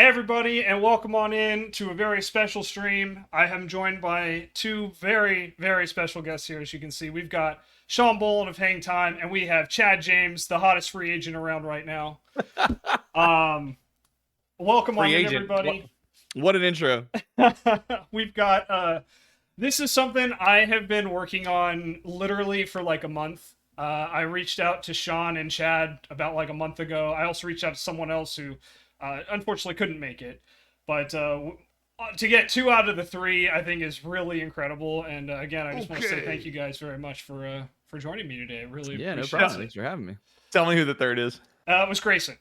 Hey everybody, and welcome on in to a very special stream. I am joined by two very, very special guests here. As you can see, we've got Shaun Bolen of Hang Time, and we have Chad James, the hottest free agent around right now. Welcome on in, everybody. What an intro. We've got this is something I have been working on literally for like a month. I reached out to Shaun and Chad about like a month ago. I also reached out to someone else who unfortunately couldn't make it. But to get 2 out of the 3, I think is really incredible. And again, I just want to say thank you guys very much for joining me today. I really appreciate no problem. Thanks for having me. Tell me who the third is. It was Grayson.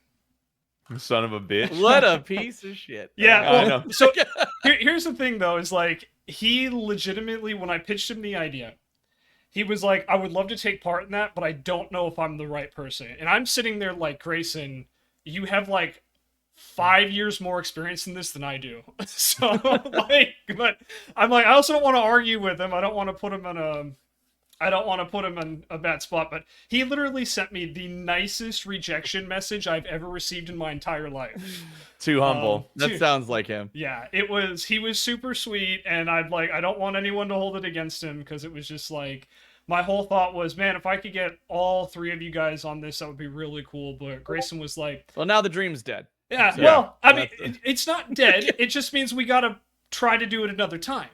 Son of a bitch. What a piece of shit. Yeah, well, so here's the thing, though, is like, he legitimately, when I pitched him the idea, he was like, I would love to take part in that, but I don't know if I'm the right person. And I'm sitting there like, Grayson, you have like 5 years more experience in this than I do. So, like, but I'm like, I also don't want to argue with him. I don't want to put him in a bad spot, but he literally sent me the nicest rejection message I've ever received in my entire life. Too humble. That sounds like him. Yeah, he was super sweet, and I don't want anyone to hold it against him, because it was just like, my whole thought was, man, if I could get all 3 of you guys on this, that would be really cool. But Grayson was like, well, now the dream's dead. Yeah, so, well, I mean, it's not dead. It just means we gotta try to do it another time.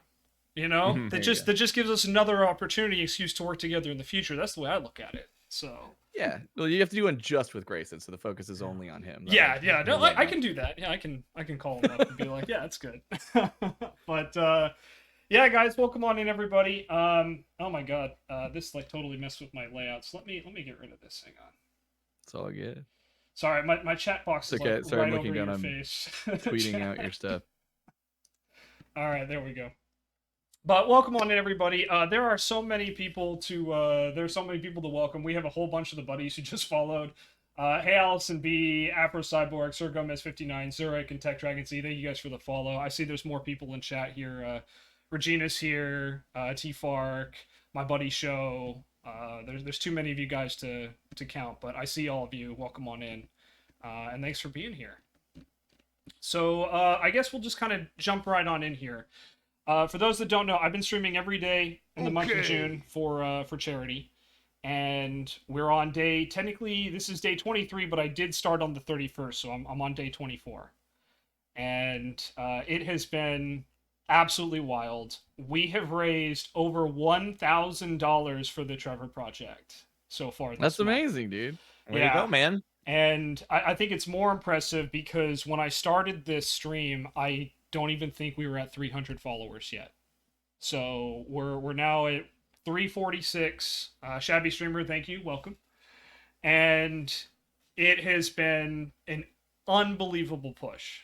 You know, that just gives us another opportunity, excuse to work together in the future. That's the way I look at it. So yeah, well, you have to do one just with Grayson, so the focus is only on him. Yeah. No, I can do that. Yeah, I can call him up and be like, yeah, that's good. But yeah, guys, welcome on in, everybody. Oh my god, this like totally messed with my layouts. Let me get rid of this. Hang on. It's all good. Sorry, my chat box is like right over your face. Tweeting out your stuff. All right, there we go. But welcome on in, everybody. There are so many people to welcome. We have a whole bunch of the buddies who just followed. Hey, Allison B, Afro Cyborg, Sir Gomez 59, Zurich, and Tech Dragon Z. Thank you guys for the follow. I see there's more people in chat here. Regina's here. T Fark, my buddy Show. There's too many of you guys to count, but I see all of you. Welcome on in, and thanks for being here. So I guess we'll just kind of jump right on in here. For those that don't know, I've been streaming every day in the month of June for charity, and we're on day, technically this is day 23, but I did start on the 31st, so I'm on day 24, and it has been absolutely wild. We have raised over $1,000 for the Trevor Project so far. That's amazing, dude. Way to go, man. And I think it's more impressive because when I started this stream, I don't even think we were at 300 followers yet. So we're now at 346. Shabby Streamer, thank you. Welcome. And it has been an unbelievable push.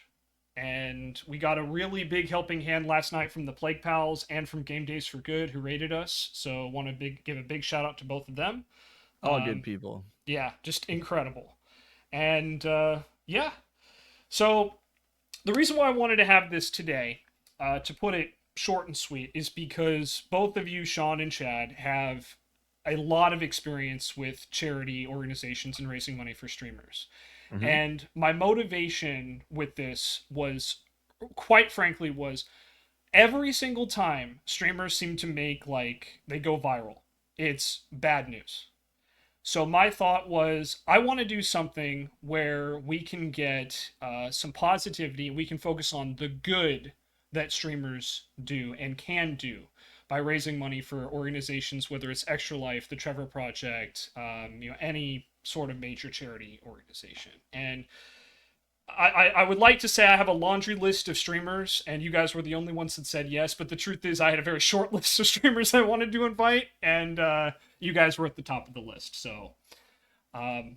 And we got a really big helping hand last night from the Plague Pals and from Game Days for Good, who rated us. So want to give a big shout out to both of them. All good people. Yeah, just incredible. And yeah, so the reason why I wanted to have this today, to put it short and sweet, is because both of you, Shaun and Chad, have a lot of experience with charity organizations and raising money for streamers. Mm-hmm. And my motivation with this was, quite frankly, was every single time streamers seem to make, like, they go viral, it's bad news. So my thought was, I want to do something where we can get some positivity, and we can focus on the good that streamers do and can do by raising money for organizations, whether it's Extra Life, the Trevor Project, any sort of major charity organization. And I would like to say I have a laundry list of streamers, and you guys were the only ones that said yes, but the truth is I had a very short list of streamers I wanted to invite, and you guys were at the top of the list. So I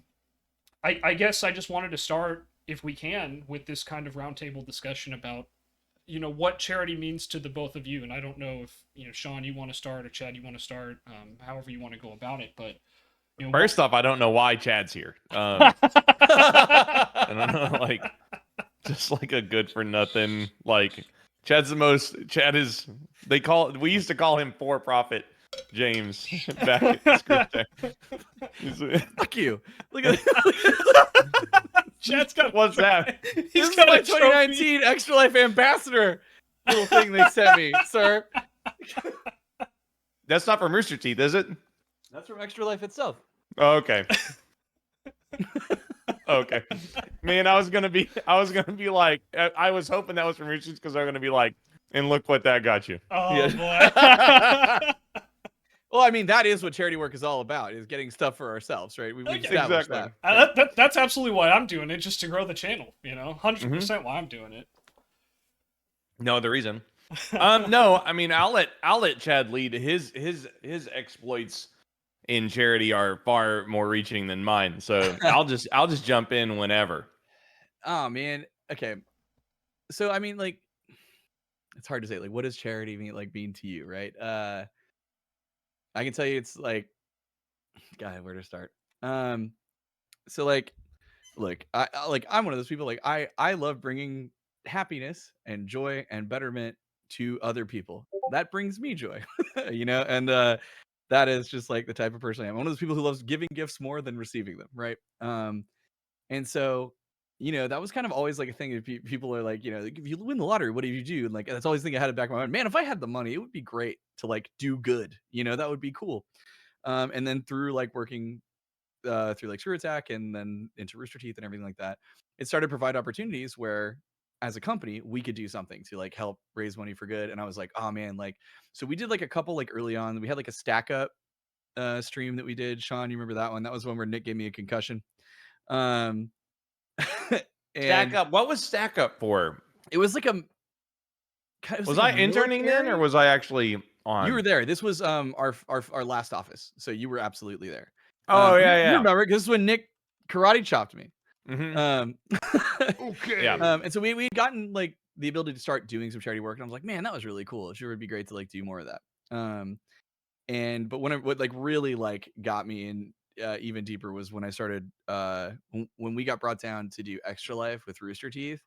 guess I just wanted to start, if we can, with this kind of roundtable discussion about, what charity means to the both of you. And I don't know if, Shaun, you want to start, or Chad, you want to start, however you want to go about it, but first off, I don't know why Chad's here. I don't know, like, just like a good for nothing. Like, Chad is. We used to call him for profit James back at Script Tech. Fuck you. Look at Chad's got. What's that? He's This is got my a trophy. 2019 Extra Life Ambassador little thing they sent me, sir. That's not from Rooster Teeth, is it? That's from Extra Life itself. Oh, okay. Okay. Man, I was gonna be like, I was hoping that was from Rooster Teeth because I'm gonna be like, and look what that got you. Oh boy. Well, I mean, that is what charity work is all about, is getting stuff for ourselves, right? We've established Exactly. that. That's absolutely why I'm doing it, just to grow the channel. 100% why I'm doing it. No other reason. No, I mean, I'll let Chad lead. His exploits in charity are far more reaching than mine. So I'll just jump in whenever. Oh man. Okay. So I mean, like, it's hard to say. Like, what does charity mean to you, right? I can tell you, it's like, God, where to start? So like, look, I'm one of those people. Like, I love bringing happiness and joy and betterment to other people. That brings me joy, and that is just like the type of person I am. I'm one of those people who loves giving gifts more than receiving them, right? And so, that was kind of always like a thing. If people are like, like, if you win the lottery, what do you do? And like, that's always the thing I had in the back of my mind. Man, if I had the money, it would be great to like do good. That would be cool. And then through like working through like Screw Attack and then into Rooster Teeth and everything like that, it started to provide opportunities where, as a company, we could do something to like help raise money for good. And I was like, oh man, like, so we did like a couple, like early on, we had like a stack up stream that we did. Shaun, you remember that one? That was one where Nick gave me a concussion. Um, Stack Up. What was Stack Up for? It was like a. Was I interning then, or was I actually on? You were there. This was our last office, so you were absolutely there. Oh yeah. You remember? Because this is when Nick karate chopped me. Okay. Yeah. And so we had gotten like the ability to start doing some charity work, and I was like, man, that was really cool. It sure would be great to like do more of that. But what like really like got me in even deeper was when I started when we got brought down to do Extra Life with Rooster Teeth.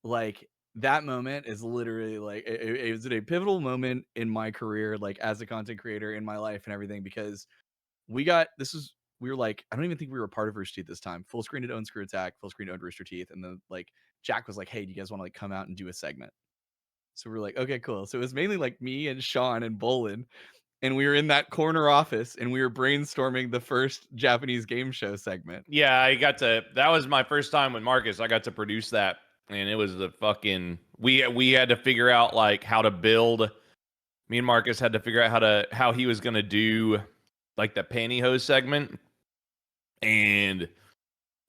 Like, that moment is literally like it was a pivotal moment in my career, like as a content creator in my life and everything, because we were like, I don't even think we were part of Rooster Teeth this time. Full screen to own Screw Attack, full screen to own Rooster Teeth, and then like Jack was like, hey, do you guys want to like come out and do a segment? So we were like, okay, cool. So it was mainly like me and Shaun and Bolen, and we were in that corner office and we were brainstorming the first Japanese game show segment. Yeah, that was my first time with Marcus. I got to produce that, and it was the fucking, we had to figure out like how to build. Me and Marcus had to figure out how he was gonna do like the pantyhose segment, and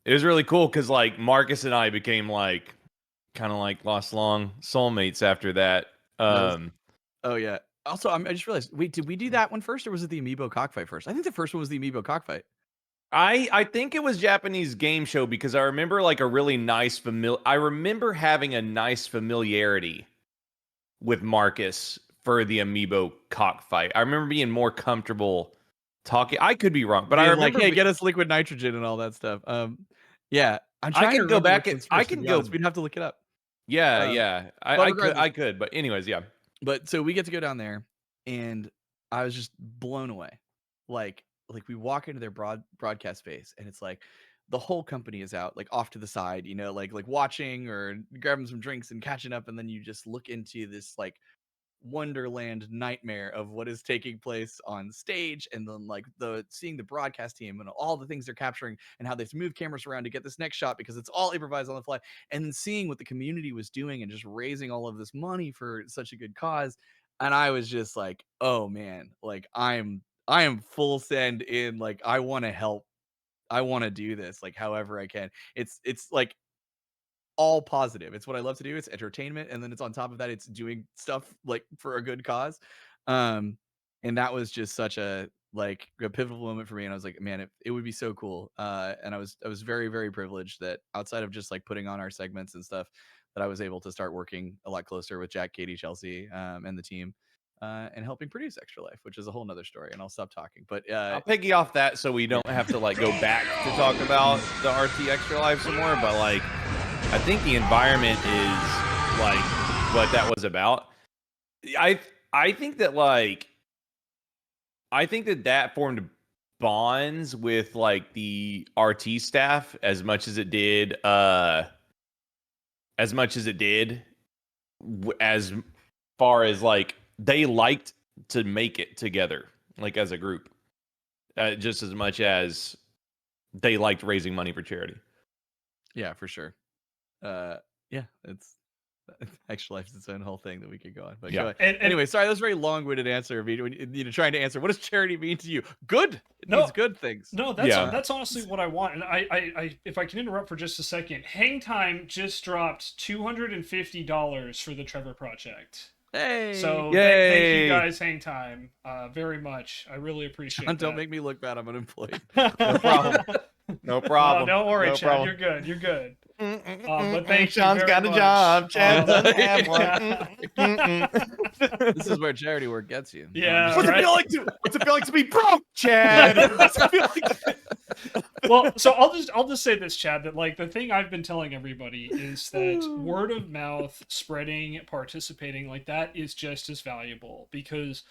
it was really cool because like Marcus and I became like kind of like lost long soulmates after that. Oh yeah. Also, I just realized, wait, did we do that one first, or was it the Amiibo cockfight first? I think the first one was the Amiibo cockfight. I think it was Japanese game show because I remember like a really nice I remember having a nice familiarity with Marcus for the Amiibo cockfight. I remember being more comfortable talking. I could be wrong, but I remember like, hey, get us liquid nitrogen and all that stuff. Yeah, I'm trying I can to go remember back which and one's I first, can to be go. honest. We'd have to look it up. Yeah. I could, but anyways, yeah. But so we get to go down there, and I was just blown away. Like we walk into their broadcast space, and it's like the whole company is out, like off to the side, like watching or grabbing some drinks and catching up, and then you just look into this like wonderland nightmare of what is taking place on stage, and then like seeing the broadcast team and all the things they're capturing and how they've moved cameras around to get this next shot because it's all improvised on the fly, and then seeing what the community was doing and just raising all of this money for such a good cause. And I was just like, oh man, like I am full send in, like I want to help, I want to do this like however I can. It's like all positive. It's what I love to do. It's entertainment, and then it's on top of that, it's doing stuff like for a good cause. And that was just such a pivotal moment for me. And I was like, man, it would be so cool. And I was very, very privileged that outside of just like putting on our segments and stuff, that I was able to start working a lot closer with Jack, Katie, Chelsea, and the team. And helping produce Extra Life, which is a whole nother story, and I'll stop talking. But I'll piggy off that so we don't have to like go back to talk about the RT Extra Life some more. But like, I think the environment is like what that was about. I think that like, I think that formed bonds with like the RT staff as much as it did as far as like they liked to make it together, like as a group, just as much as they liked raising money for charity. Yeah, for sure. Yeah, it's actual life is its own whole thing that we could go on. But Yeah. go ahead. And Anyway, sorry, that was a very long-winded answer of trying to answer what does charity mean to you? Good. It No. means good things. No, that's Yeah. that's honestly what I want. And I if I can interrupt for just a second, Hang Time just dropped $250 for the Trevor Project. Hey. So Yay. thank you guys, Hang Time, very much. I really appreciate John, that. don't make me look bad. I'm unemployed. No problem. No problem. No, don't worry, No Chad. problem. You're good. You're good. But thank Sean's you very got a much. job. Chad doesn't have Yeah. one. This is where charity work gets you. Yeah. What's right? it feel like to be broke, Chad? What's it feel like? Well, so I'll just say this, Chad, that like the thing I've been telling everybody is that word of mouth, spreading, participating, like that is just as valuable, because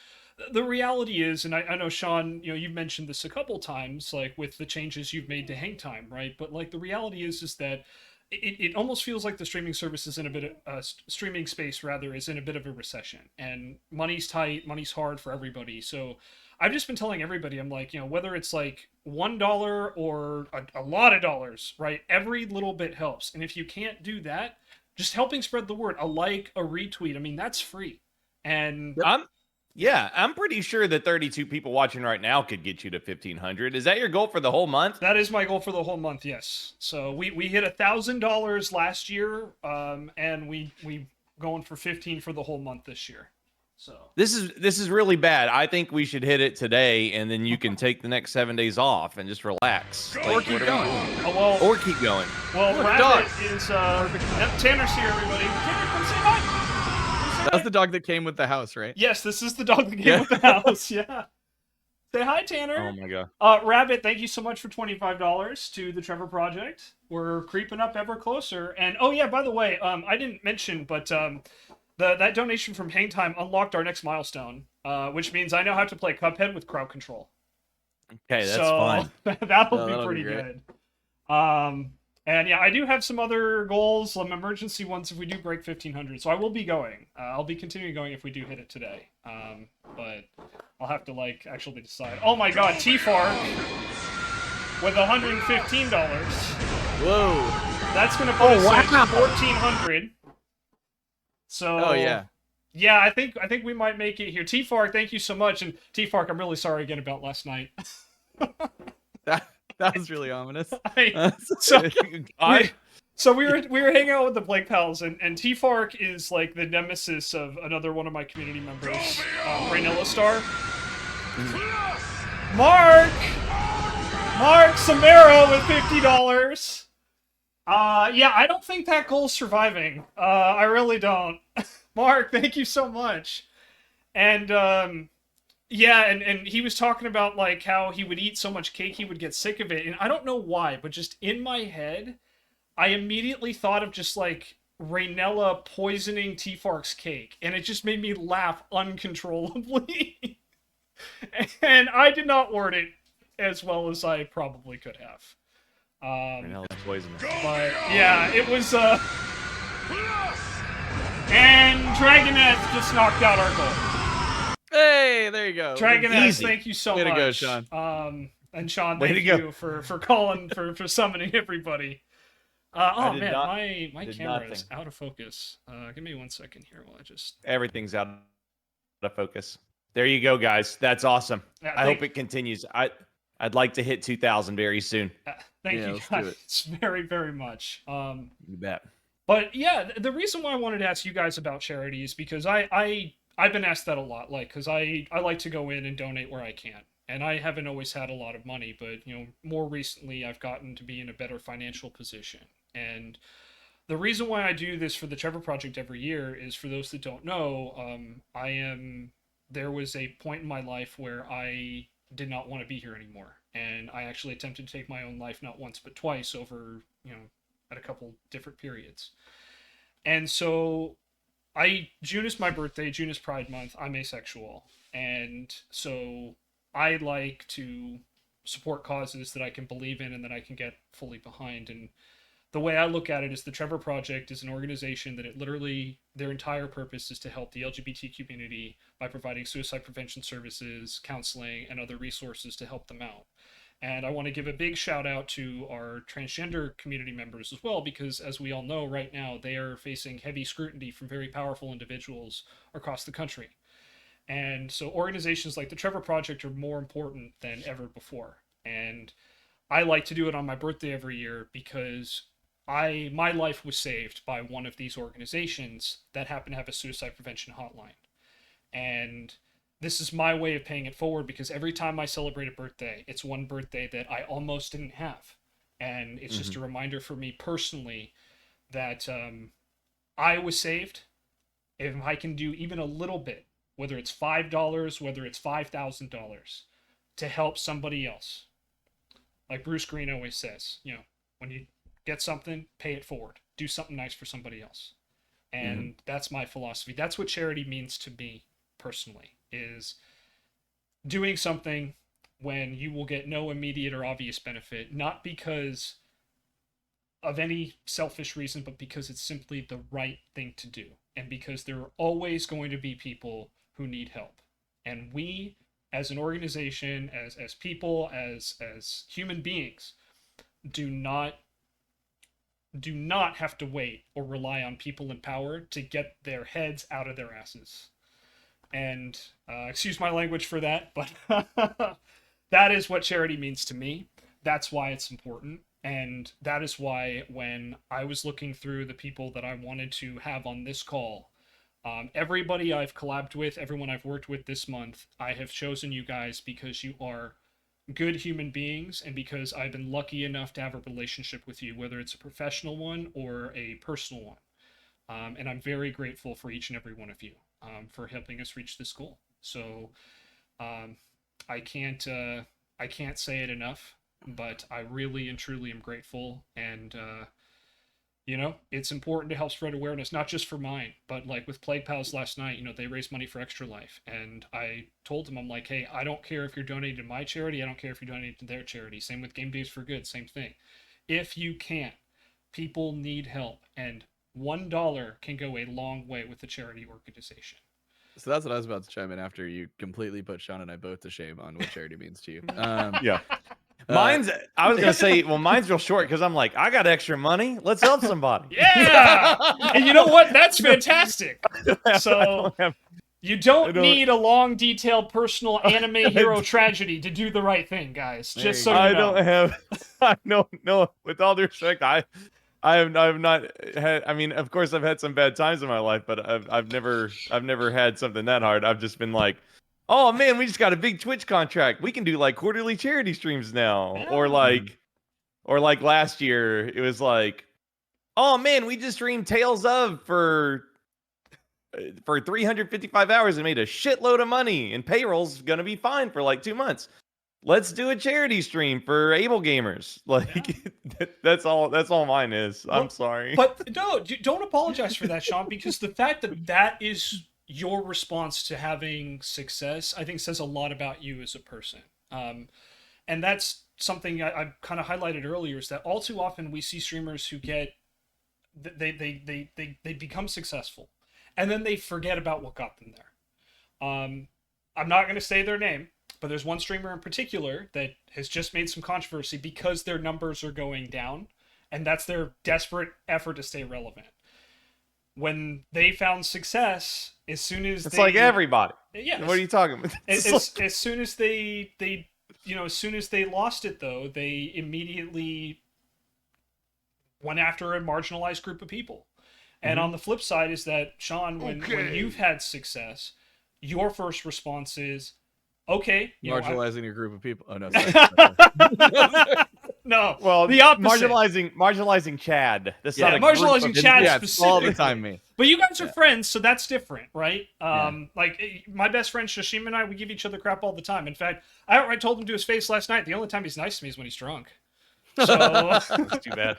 the reality is, and I know Shaun, you've mentioned this a couple times, like with the changes you've made to Hang Time, right? But like the reality is that it almost feels like the streaming service is in a bit of streaming space rather is in a bit of a recession, and money's tight, money's hard for everybody. So I've just been telling everybody, I'm like, whether it's like $1 or a lot of dollars, right? Every little bit helps. And if you can't do that, just helping spread the word, a like, a retweet, I mean, that's free. And I'm pretty sure that 32 people watching right now could get you to 1,500. Is that your goal for the whole month? that is my goal for the whole month, yes. So we hit $1,000 last year, and we going for 15 for the whole month this year. So This is really bad. I think we should hit it today, and then you can take the next 7 days off and just relax. Or keep going. Or keep going. Well, Look, Rabbit dog. is Tanner's here, everybody. Tanner, come say hi. That's the dog that came with the house, right? Yes, this is the dog that came with the house. Yeah. Say hi, Tanner. Oh my god. Rabbit, thank you so much for $25 to the Trevor Project. We're creeping up ever closer. And oh yeah, by the way, I didn't mention, but that donation from Hang Time unlocked our next milestone, which means I now have to play Cuphead with crowd control. Okay, that's So fun. that'll that'll be pretty be great. good. And yeah, I do have some other goals, some emergency ones if we do break 1,500. So I will be going. I'll be continuing going if we do hit it today. But I'll have to actually decide. Oh my God, T-Fark with $115. Whoa. That's gonna put us at 1,400. So Oh yeah. yeah, I think we might make it here. T-Fark, thank you so much. And T-Fark, I'm really sorry again about last night. That was really ominous. So we were hanging out with the Blake Pals, and T-Fark is like the nemesis of another one of my community members, Rainella Star. Mark Samara with $50. Yeah, I don't think that goal's surviving. I really don't. Mark, thank you so much. And yeah, and he was talking about like how he would eat so much cake he would get sick of it, and I don't know why, but just in my head, I immediately thought of just like Rainella poisoning T-Fark's cake, and it just made me laugh uncontrollably. And I did not word it as well as I probably could have. Poisonous. But yeah, it was and Dragoneth just knocked out our goal. Hey, there you go. Dragoneth, Easy. thank you so Way much. to go, Shaun. And Shaun, Way thank to go. you for calling for summoning everybody. Oh did man, not- my did camera is nothing. out of focus. Give me 1 second here while I just. Everything's out of focus. There you go, guys. That's awesome. Yeah, I hope it continues. I'd like to hit 2,000 very soon. Thank Yeah, you let's do it. guys very, very much. You bet. But yeah, the reason why I wanted to ask you guys about charity is because I've been asked that a lot, like, because I like to go in and donate where I can. And I haven't always had a lot of money, but, more recently I've gotten to be in a better financial position. And the reason why I do this for the Trevor Project every year is, for those that don't know, there was a point in my life where I did not want to be here anymore. And I actually attempted to take my own life not once, but twice over, at a couple different periods. And so June is my birthday, June is Pride Month, I'm asexual. And so I like to support causes that I can believe in and that I can get fully behind. And the way I look at it is the Trevor Project is an organization that it literally, their entire purpose is to help the LGBT community by providing suicide prevention services, counseling, and other resources to help them out. And I want to give a big shout out to our transgender community members as well, because as we all know right now, they are facing heavy scrutiny from very powerful individuals across the country. And so organizations like the Trevor Project are more important than ever before. And I like to do it on my birthday every year because my life was saved by one of these organizations that happen to have a suicide prevention hotline. And this is my way of paying it forward because every time I celebrate a birthday, it's one birthday that I almost didn't have. And it's just a reminder for me personally that I was saved. If I can do even a little bit, whether it's $5, whether it's $5,000, to help somebody else. Like Bruce Green always says, when you get something, pay it forward. Do something nice for somebody else. And that's my philosophy. That's what charity means to me personally, is doing something when you will get no immediate or obvious benefit, not because of any selfish reason, but because it's simply the right thing to do. And because there are always going to be people who need help. And we, as an organization, as people, as human beings, do not have to wait or rely on people in power to get their heads out of their asses. And excuse my language for that, but that is what charity means to me. That's why it's important. And that is why when I was looking through the people that I wanted to have on this call, everybody I've collabed with, everyone I've worked with this month, I have chosen you guys because you are good human beings and because I've been lucky enough to have a relationship with you, whether it's a professional one or a personal one. And I'm very grateful for each and every one of you for helping us reach this goal. So I can't say it enough, but I really and truly am grateful. And it's important to help spread awareness, not just for mine, but like with Plague Pals last night, they raised money for Extra Life. And I told them, I'm like, hey, I don't care if you're donating to my charity. I don't care if you're donating to their charity. Same with Game Days for Good, same thing. If you can, people need help. And $1 can go a long way with a charity organization. So that's what I was about to chime in after you completely put Shaun and I both to shame on what charity means to you. Yeah. Mine's, I was going to say, well, mine's real short because I'm like, I got extra money. Let's help somebody. Yeah. And you know what? That's fantastic. So you don't need a long, detailed, personal anime hero tragedy to do the right thing, guys. Just so you know. I don't have, no, with all due respect, I have not had, I mean, of course I've had some bad times in my life, but I've never had something that hard. I've just been like, oh man, we just got a big Twitch contract. We can do like quarterly charity streams now. Yeah. Or like last year, it was like, oh man, we just streamed Tales of for 355 hours and made a shitload of money, and payroll's gonna be fine for like 2 months. Let's do a charity stream for able gamers. Like that's all mine is. I'm sorry. But no, don't apologize for that, Shaun, because the fact that is your response to having success, I think says a lot about you as a person. And that's something I kind of highlighted earlier, is that all too often we see streamers who get, they become successful and then they forget about what got them there. I'm not going to say their name, but there's one streamer in particular that has just made some controversy because their numbers are going down, and that's their desperate effort to stay relevant. When they found success, as soon as it's like everybody. Yeah. What are you talking about? As soon as they as soon as they lost it, though, they immediately went after a marginalized group of people. And on the flip side is that, Shaun, when you've had success, your first response is, okay, marginalizing a group of people. Oh no, sorry. No, well, the opposite. Marginalizing Chad. That's not marginalizing Chad specifically. All the time, me. But you guys are friends, so that's different, right? Like my best friend Shashim and I, we give each other crap all the time. In fact, I outright told him to his face last night, the only time he's nice to me is when he's drunk. So that's too bad.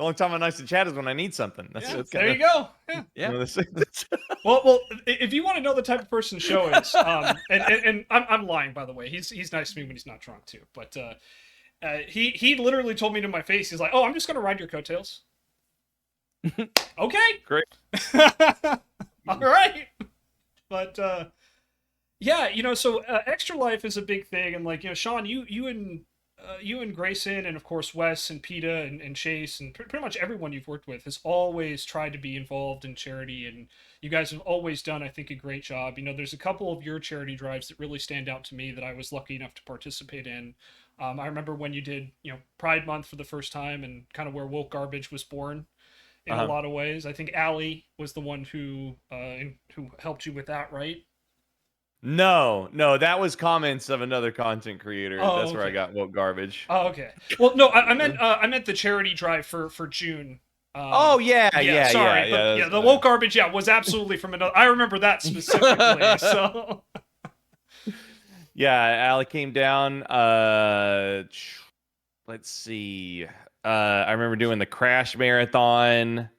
The only time I'm nice to Chad is when I need something. That's Yeah, that's there kind you go. Yeah. Yeah. Well, if you want to know the type of person Show is, and I'm lying, by the way. He's nice to me when he's not drunk too. But he literally told me to my face. He's like, "Oh, I'm just gonna ride your coattails." Okay. Great. All right. But yeah, so Extra Life is a big thing, and like Shaun, you and Grayson, and of course Wes and PETA and Chase and pretty much everyone you've worked with has always tried to be involved in charity, and you guys have always done, I think, a great job. There's a couple of your charity drives that really stand out to me that I was lucky enough to participate in. I remember when you did, Pride Month for the first time, and kind of where Woke Garbage was born in a lot of ways. I think Allie was the one who helped you with that, right? No, that was comments of another content creator. Oh, That's where I okay. got woke garbage. Oh, okay. Well, no, I meant the charity drive for June. Oh yeah. Sorry, but yeah, the woke garbage, was absolutely from another. I remember that specifically. So yeah, Allie came down. Let's see. I remember doing the Crash Marathon.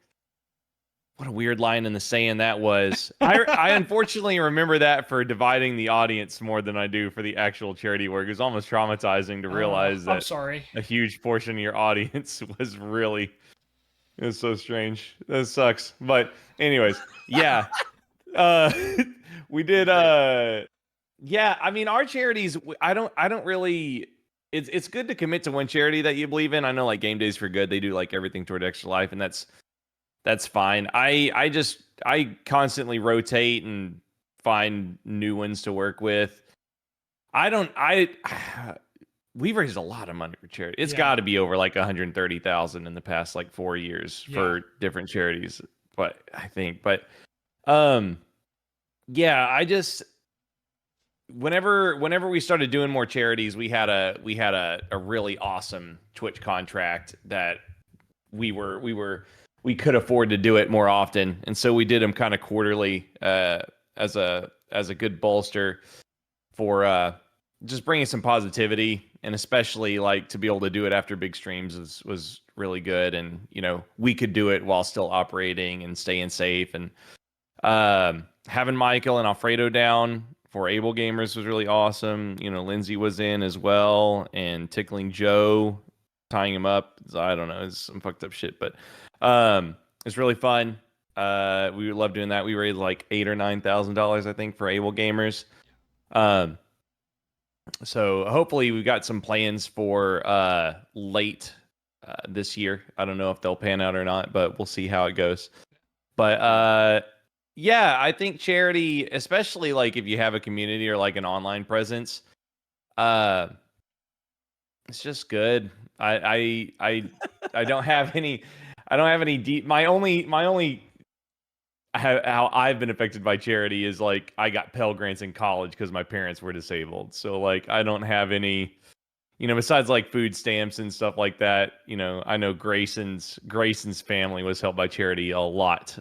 What a weird line in the saying that was. I unfortunately remember that for dividing the audience more than I do for the actual charity work. It was almost traumatizing to realize I'm that sorry. a huge portion of your audience was really. It's so strange. That sucks. But anyways, yeah. We did yeah, I mean our charities I don't really it's good to commit to one charity that you believe in. I know like Game Days for Good, they do like everything toward Extra Life, and that's fine. I constantly rotate and find new ones to work with. We've raised a lot of money for charity. It's got to be over like 130,000 in the past like 4 years for different charities. But I think, yeah, I just whenever we started doing more charities, we had a really awesome Twitch contract that we could afford to do it more often, and so we did them kind of quarterly as a good bolster for just bringing some positivity, and especially like to be able to do it after big streams was really good, and we could do it while still operating and staying safe, and having Michael and Alfredo down for Able Gamers was really awesome. Lindsay was in as well, and Tickling Joe, tying him up. I don't know, it's some fucked up shit, but it's really fun. We love doing that. We raised like $8,000 or $9,000, I think, for Able Gamers. So hopefully we've got some plans for late this year. I don't know if they'll pan out or not, but we'll see how it goes. But yeah, I think charity, especially like if you have a community or like an online presence, it's just good. I don't have any deep. My only how I've been affected by charity is like I got Pell Grants in college because my parents were disabled. So like I don't have any, besides like food stamps and stuff like that. I know Grayson's family was helped by charity a lot.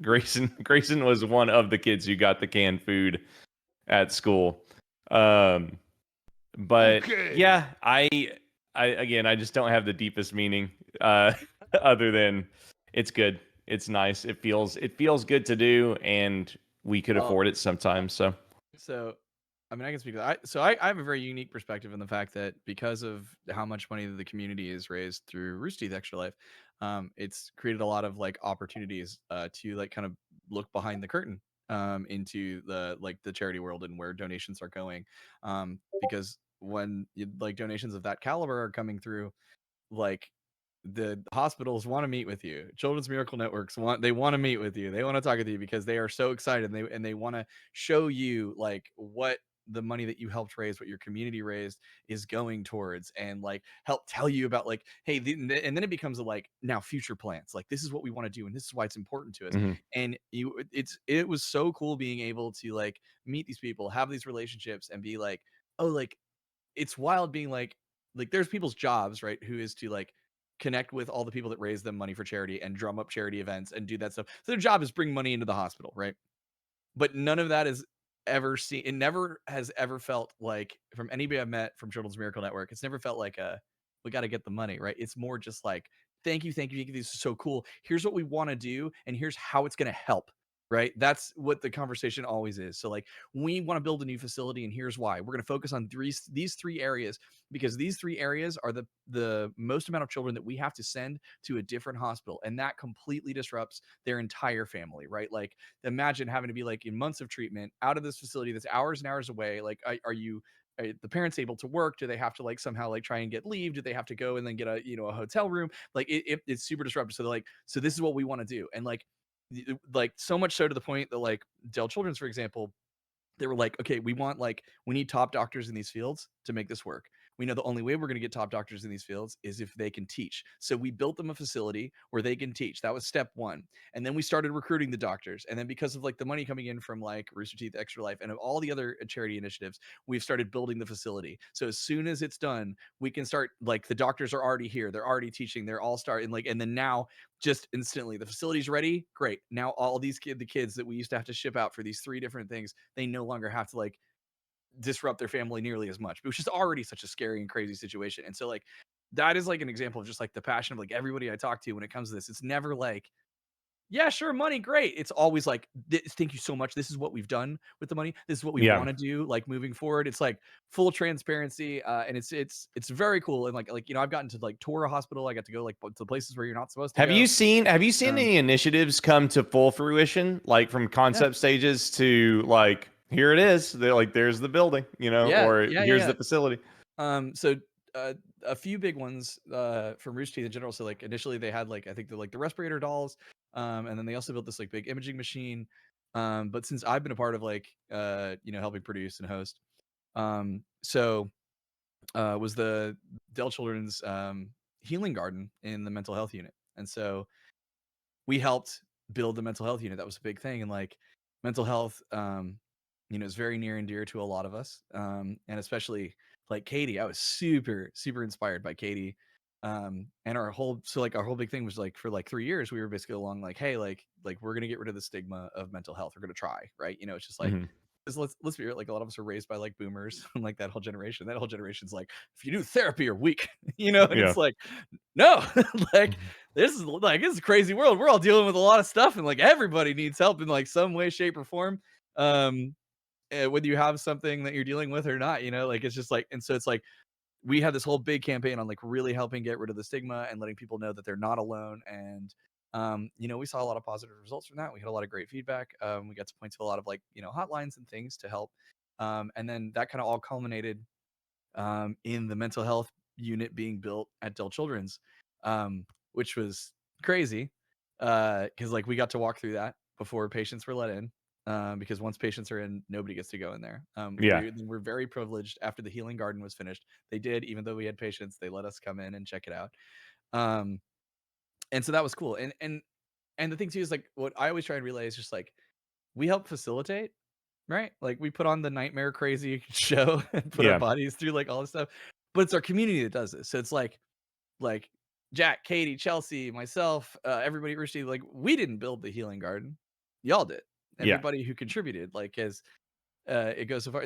Grayson was one of the kids who got the canned food at school. But Okay. yeah, I again, I just don't have the deepest meaning other than it's good. It's nice. It feels good to do, and we could afford it sometimes. So, I mean, I can speak to that. I have a very unique perspective in the fact that because of how much money the community has raised through Rooster Teeth Extra Life, it's created a lot of like opportunities to like kind of look behind the curtain into the charity world and where donations are going. Because when like donations of that caliber are coming through, like the hospitals want to meet with you. Children's Miracle Networks want to meet with you. They want to talk with you because they are so excited, and they want to show you like what the money that you helped raise, what your community raised, is going towards, and like help tell you about like, hey, and then it becomes a like now future plans. Like this is what we want to do, and this is why it's important to us. Mhm. And it was so cool being able to like meet these people, have these relationships, and be like, oh, like it's wild being like there's people's jobs, right? Who is to like connect with all the people that raise them money for charity and drum up charity events and do that stuff. So their job is bring money into the hospital, right? But none of that is ever seen. It never has ever felt like from anybody I've met from Children's Miracle Network, it's never felt like we got to get the money, right? It's more just like thank you, this is so cool. Here's what we want to do, and here's how it's going to help. Right, that's what the conversation always is. So like, we want to build a new facility, and here's why. We're going to focus on these three areas, because these three areas are the most amount of children that we have to send to a different hospital, and that completely disrupts their entire family. Right, like imagine having to be like in months of treatment out of this facility that's hours and hours away. Like, are the parents able to work? Do they have to like somehow like try and get leave? Do they have to go and then get a a hotel room? Like it's super disruptive. So they're like, so this is what we want to do. And like so much so to the point that like Dell Children's, for example, they were like, okay, we need top doctors in these fields to make this work. We know the only way we're going to get top doctors in these fields is if they can teach. So we built them a facility where they can teach. That was step one. And then we started recruiting the doctors. And then because of like the money coming in from like Rooster Teeth, Extra Life, and of all the other charity initiatives, we've started building the facility. So as soon as it's done, we can start, like, the doctors are already here. They're already teaching. They're all starting, like, and then now just instantly the facility's ready. Great. Now all these the kids that we used to have to ship out for these three different things, they no longer have to like disrupt their family nearly as much, which is already such a scary and crazy situation. And so like, that is like an example of just like the passion of like everybody I talk to when it comes to this. It's never like, yeah, sure, money, great. It's always like, thank you so much. This is what we've done with the money. This is what we Yeah. want to do, like, moving forward. It's like full transparency, and it's very cool. And like I've gotten to like tour a hospital. I got to go like to places where you're not supposed to Have go. you seen Um, any initiatives come to full fruition, like from concept stages to like, here it is? They're like, there's the building, or here's the facility. So a few big ones from Rooster Teeth in general. So like initially they had like, I think the respirator dolls, and then they also built this like big imaging machine. But since I've been a part of like helping produce and host, was the Dell Children's healing garden in the mental health unit. And so we helped build the mental health unit. That was a big thing. And like mental health, is very near and dear to a lot of us. And especially like Katie, I was super, super inspired by Katie. And our whole big thing was like, for like 3 years, we were basically along like, hey, like we're going to get rid of the stigma of mental health. We're going to try, right? It's just like, Mhm. 'cause let's be real, like a lot of us are raised by like boomers and like that whole generation. That whole generation's like, if you do therapy, you're weak, and Yeah. it's like, no, like this is a crazy world. We're all dealing with a lot of stuff, and like everybody needs help in like some way, shape, or form. Whether you have something that you're dealing with or not, like it's just like, and so it's like we had this whole big campaign on like really helping get rid of the stigma and letting people know that they're not alone. And we saw a lot of positive results from that. We had a lot of great feedback. We got to point to a lot of like hotlines and things to help. And then that kind of all culminated in the mental health unit being built at Dell Children's, which was crazy because like we got to walk through that before patients were let in. Because once patients are in, nobody gets to go in there. Yeah. We're very privileged. After the healing garden was finished, they did, even though we had patients, they let us come in and check it out. And so that was cool. And the thing too is like what I always try and relay is just like we help facilitate, right? Like we put on the nightmare crazy show and put our Yeah. bodies through like all this stuff, but it's our community that does this. So it's like Jack, Katie, Chelsea, myself, everybody at Rooster Teeth, like we didn't build the healing garden, y'all did. Yeah. Everybody who contributed, like as it goes so far,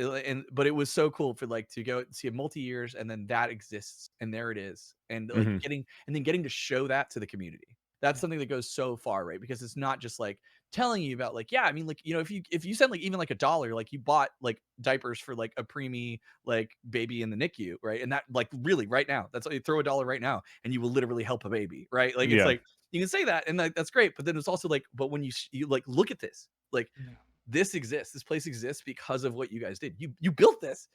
but it was so cool for like to go see a multi-years and then that exists and there it is, and like Mhm. getting to show that to the community. That's something that goes so far, right? Because it's not just like telling you about like, yeah, I mean, like if you send like even like $1, like you bought like diapers for like a preemie like baby in the NICU, right? And that like really right now, that's you throw $1 right now and you will literally help a baby, right? Like it's Yeah. like you can say that and that's great, but then it's also like, but when you like look at this, like Yeah. this exists, this place exists because of what you guys did. You built this.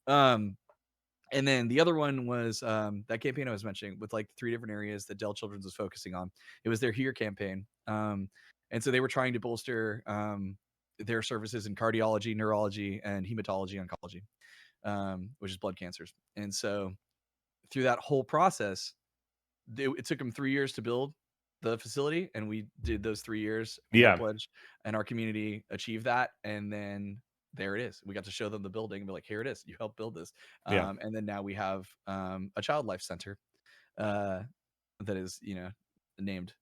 And then the other one was that campaign I was mentioning with like 3 different areas that Dell Children's was focusing on. It was their Here campaign. And so they were trying to bolster their services in cardiology, neurology, and hematology oncology, which is blood cancers. And so through that whole process, it took them 3 years to build the facility, and we did those 3 years, made a Yeah. pledge, and our community achieved that. And then there it is. We got to show them the building and be like, here it is. You helped build this. Yeah. And then now we have a child life center uh, that is, named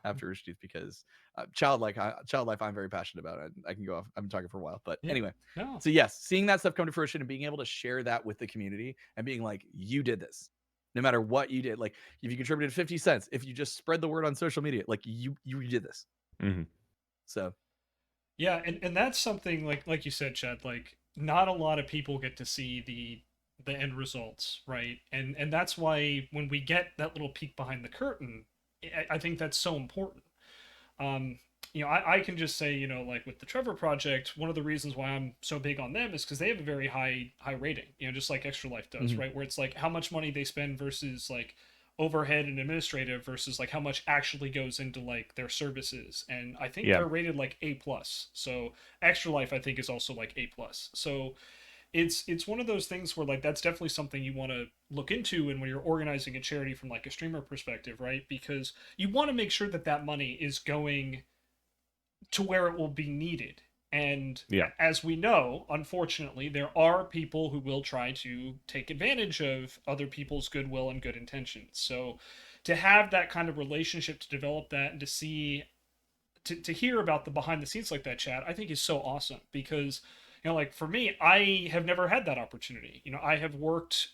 after Rooster Teeth because child life I'm very passionate about. I can go off. I've been talking for a while, but Yeah. anyway. No. So yes, seeing that stuff come to fruition and being able to share that with the community and being like, you did this. no matter what you did. Like if you contributed 50 cents, if you just spread the word on social media, like you did this. Mm-hmm. So Yeah, and that's something like you said, Chad, like not a lot of people get to see the end results, right? And that's why when we get that little peek behind the curtain, I think that's so important. Um, I can just say, like with the Trevor Project, one of the reasons why I'm so big on them is because they have a very high rating, just like Extra Life does, Mhm. right? Where it's like how much money they spend versus like overhead and administrative versus like how much actually goes into like their services. And I think Yeah. they're rated like A+. So Extra Life I think is also like A+. So it's one of those things where like that's definitely something you want to look into, and when you're organizing a charity from like a streamer perspective, right? Because you want to make sure that that money is going to where it will be needed. And Yeah. as we know, unfortunately, there are people who will try to take advantage of other people's goodwill and good intentions. So to have that kind of relationship, to develop that, and to see to hear about the behind the scenes like that, Chad, I think is so awesome because like for me, I have never had that opportunity. I have worked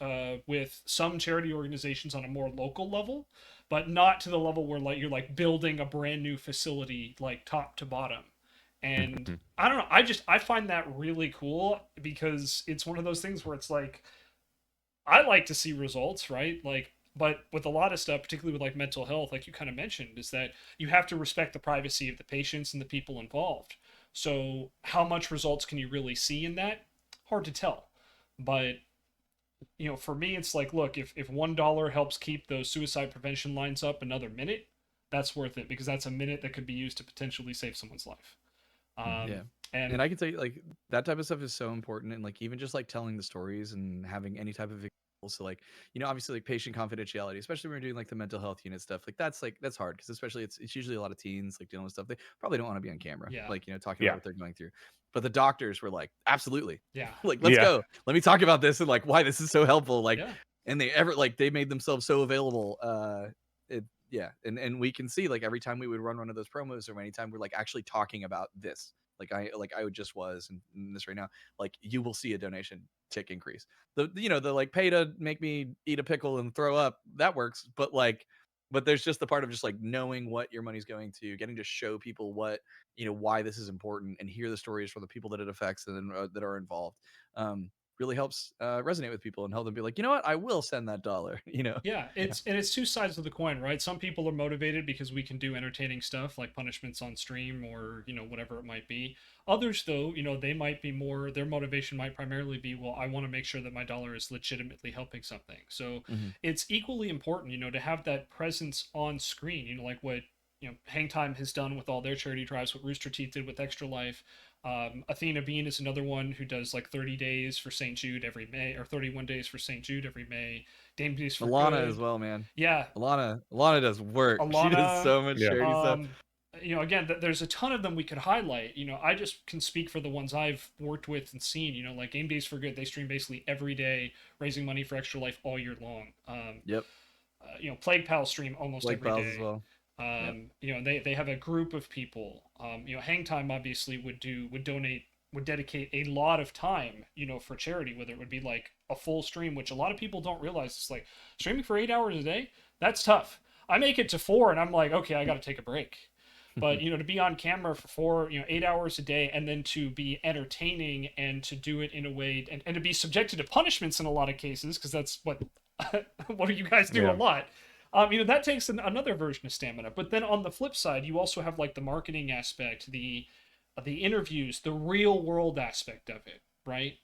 with some charity organizations on a more local level, but not to the level where like you're like building a brand new facility like top to bottom. And Mm-hmm. I don't know, I find that really cool because it's one of those things where it's like I like to see results, right? Like, but with a lot of stuff, particularly with like mental health, like you kind of mentioned, is that you have to respect the privacy of the patients and the people involved. So, how much results can you really see in that? Hard to tell. But, for me, it's like, look, if $1 helps keep those suicide prevention lines up another minute, that's worth it because that's a minute that could be used to potentially save someone's life. yeah. And And I can tell you, like, that type of stuff is so important. And, like, even just, like, telling the stories and having any type of examples. So, like, obviously, like, patient confidentiality, especially when we're doing, like, the mental health unit stuff. That's hard because, especially, it's usually a lot of teens, like, dealing with stuff. They probably don't want to be on camera, yeah, like, talking about Yeah. what they're going through. But the doctors were like, absolutely. yeah, Like, let's Yeah. go. Let me talk about this and, like, why this is so helpful. Like, yeah, and they made themselves so available. Yeah. And we can see, like, every time we would run one of those promos or anytime we're, like, actually talking about this. Like I just was in this right now. Like you will see a donation tick increase. The like pay to make me eat a pickle and throw up, that works. But there's just the part of just like knowing what your money's going to, getting to show people what why this is important, and hear the stories from the people that it affects and that are involved. Really helps resonate with people and help them be like, you know what, I will send that dollar. Yeah, it's two sides of the coin, right? Some people are motivated because we can do entertaining stuff like punishments on stream or, whatever it might be. Others though, they might be more their motivation might primarily be, well, I want to make sure that my dollar is legitimately helping something. So, Mhm. it's equally important, to have that presence on screen, like what Hang Time has done with all their charity drives, what Rooster Teeth did with Extra Life. Athena Bean is another one who does like 30 days for St. Jude every May, or 31 days for St. Jude every May. Dame Days for Alana as Good. well, man. Yeah, Alana does work. She does Alana. so much Yeah. charity stuff. Again, there's a ton of them we could highlight. I just can speak for the ones I've worked with and seen. Like Game Days for Good, they stream basically every day, raising money for Extra Life all year long. Yep. Plague Pal stream almost Like every Pals as day. well. Yep. They have a group of people. Hang Time obviously would donate would dedicate a lot of time, for charity, whether it would be like a full stream, which a lot of people don't realize. It's like streaming for 8 hours a day. That's tough. I make it to 4, and I'm like, okay, I got to take a break. But to be on camera for 4, 8 hours a day, and then to be entertaining and to do it in a way, and to be subjected to punishments in a lot of cases, because that's what what you guys do a Yeah. lot. That takes another version of stamina. But then on the flip side, you also have like the marketing aspect, the interviews, the real world aspect of it, right?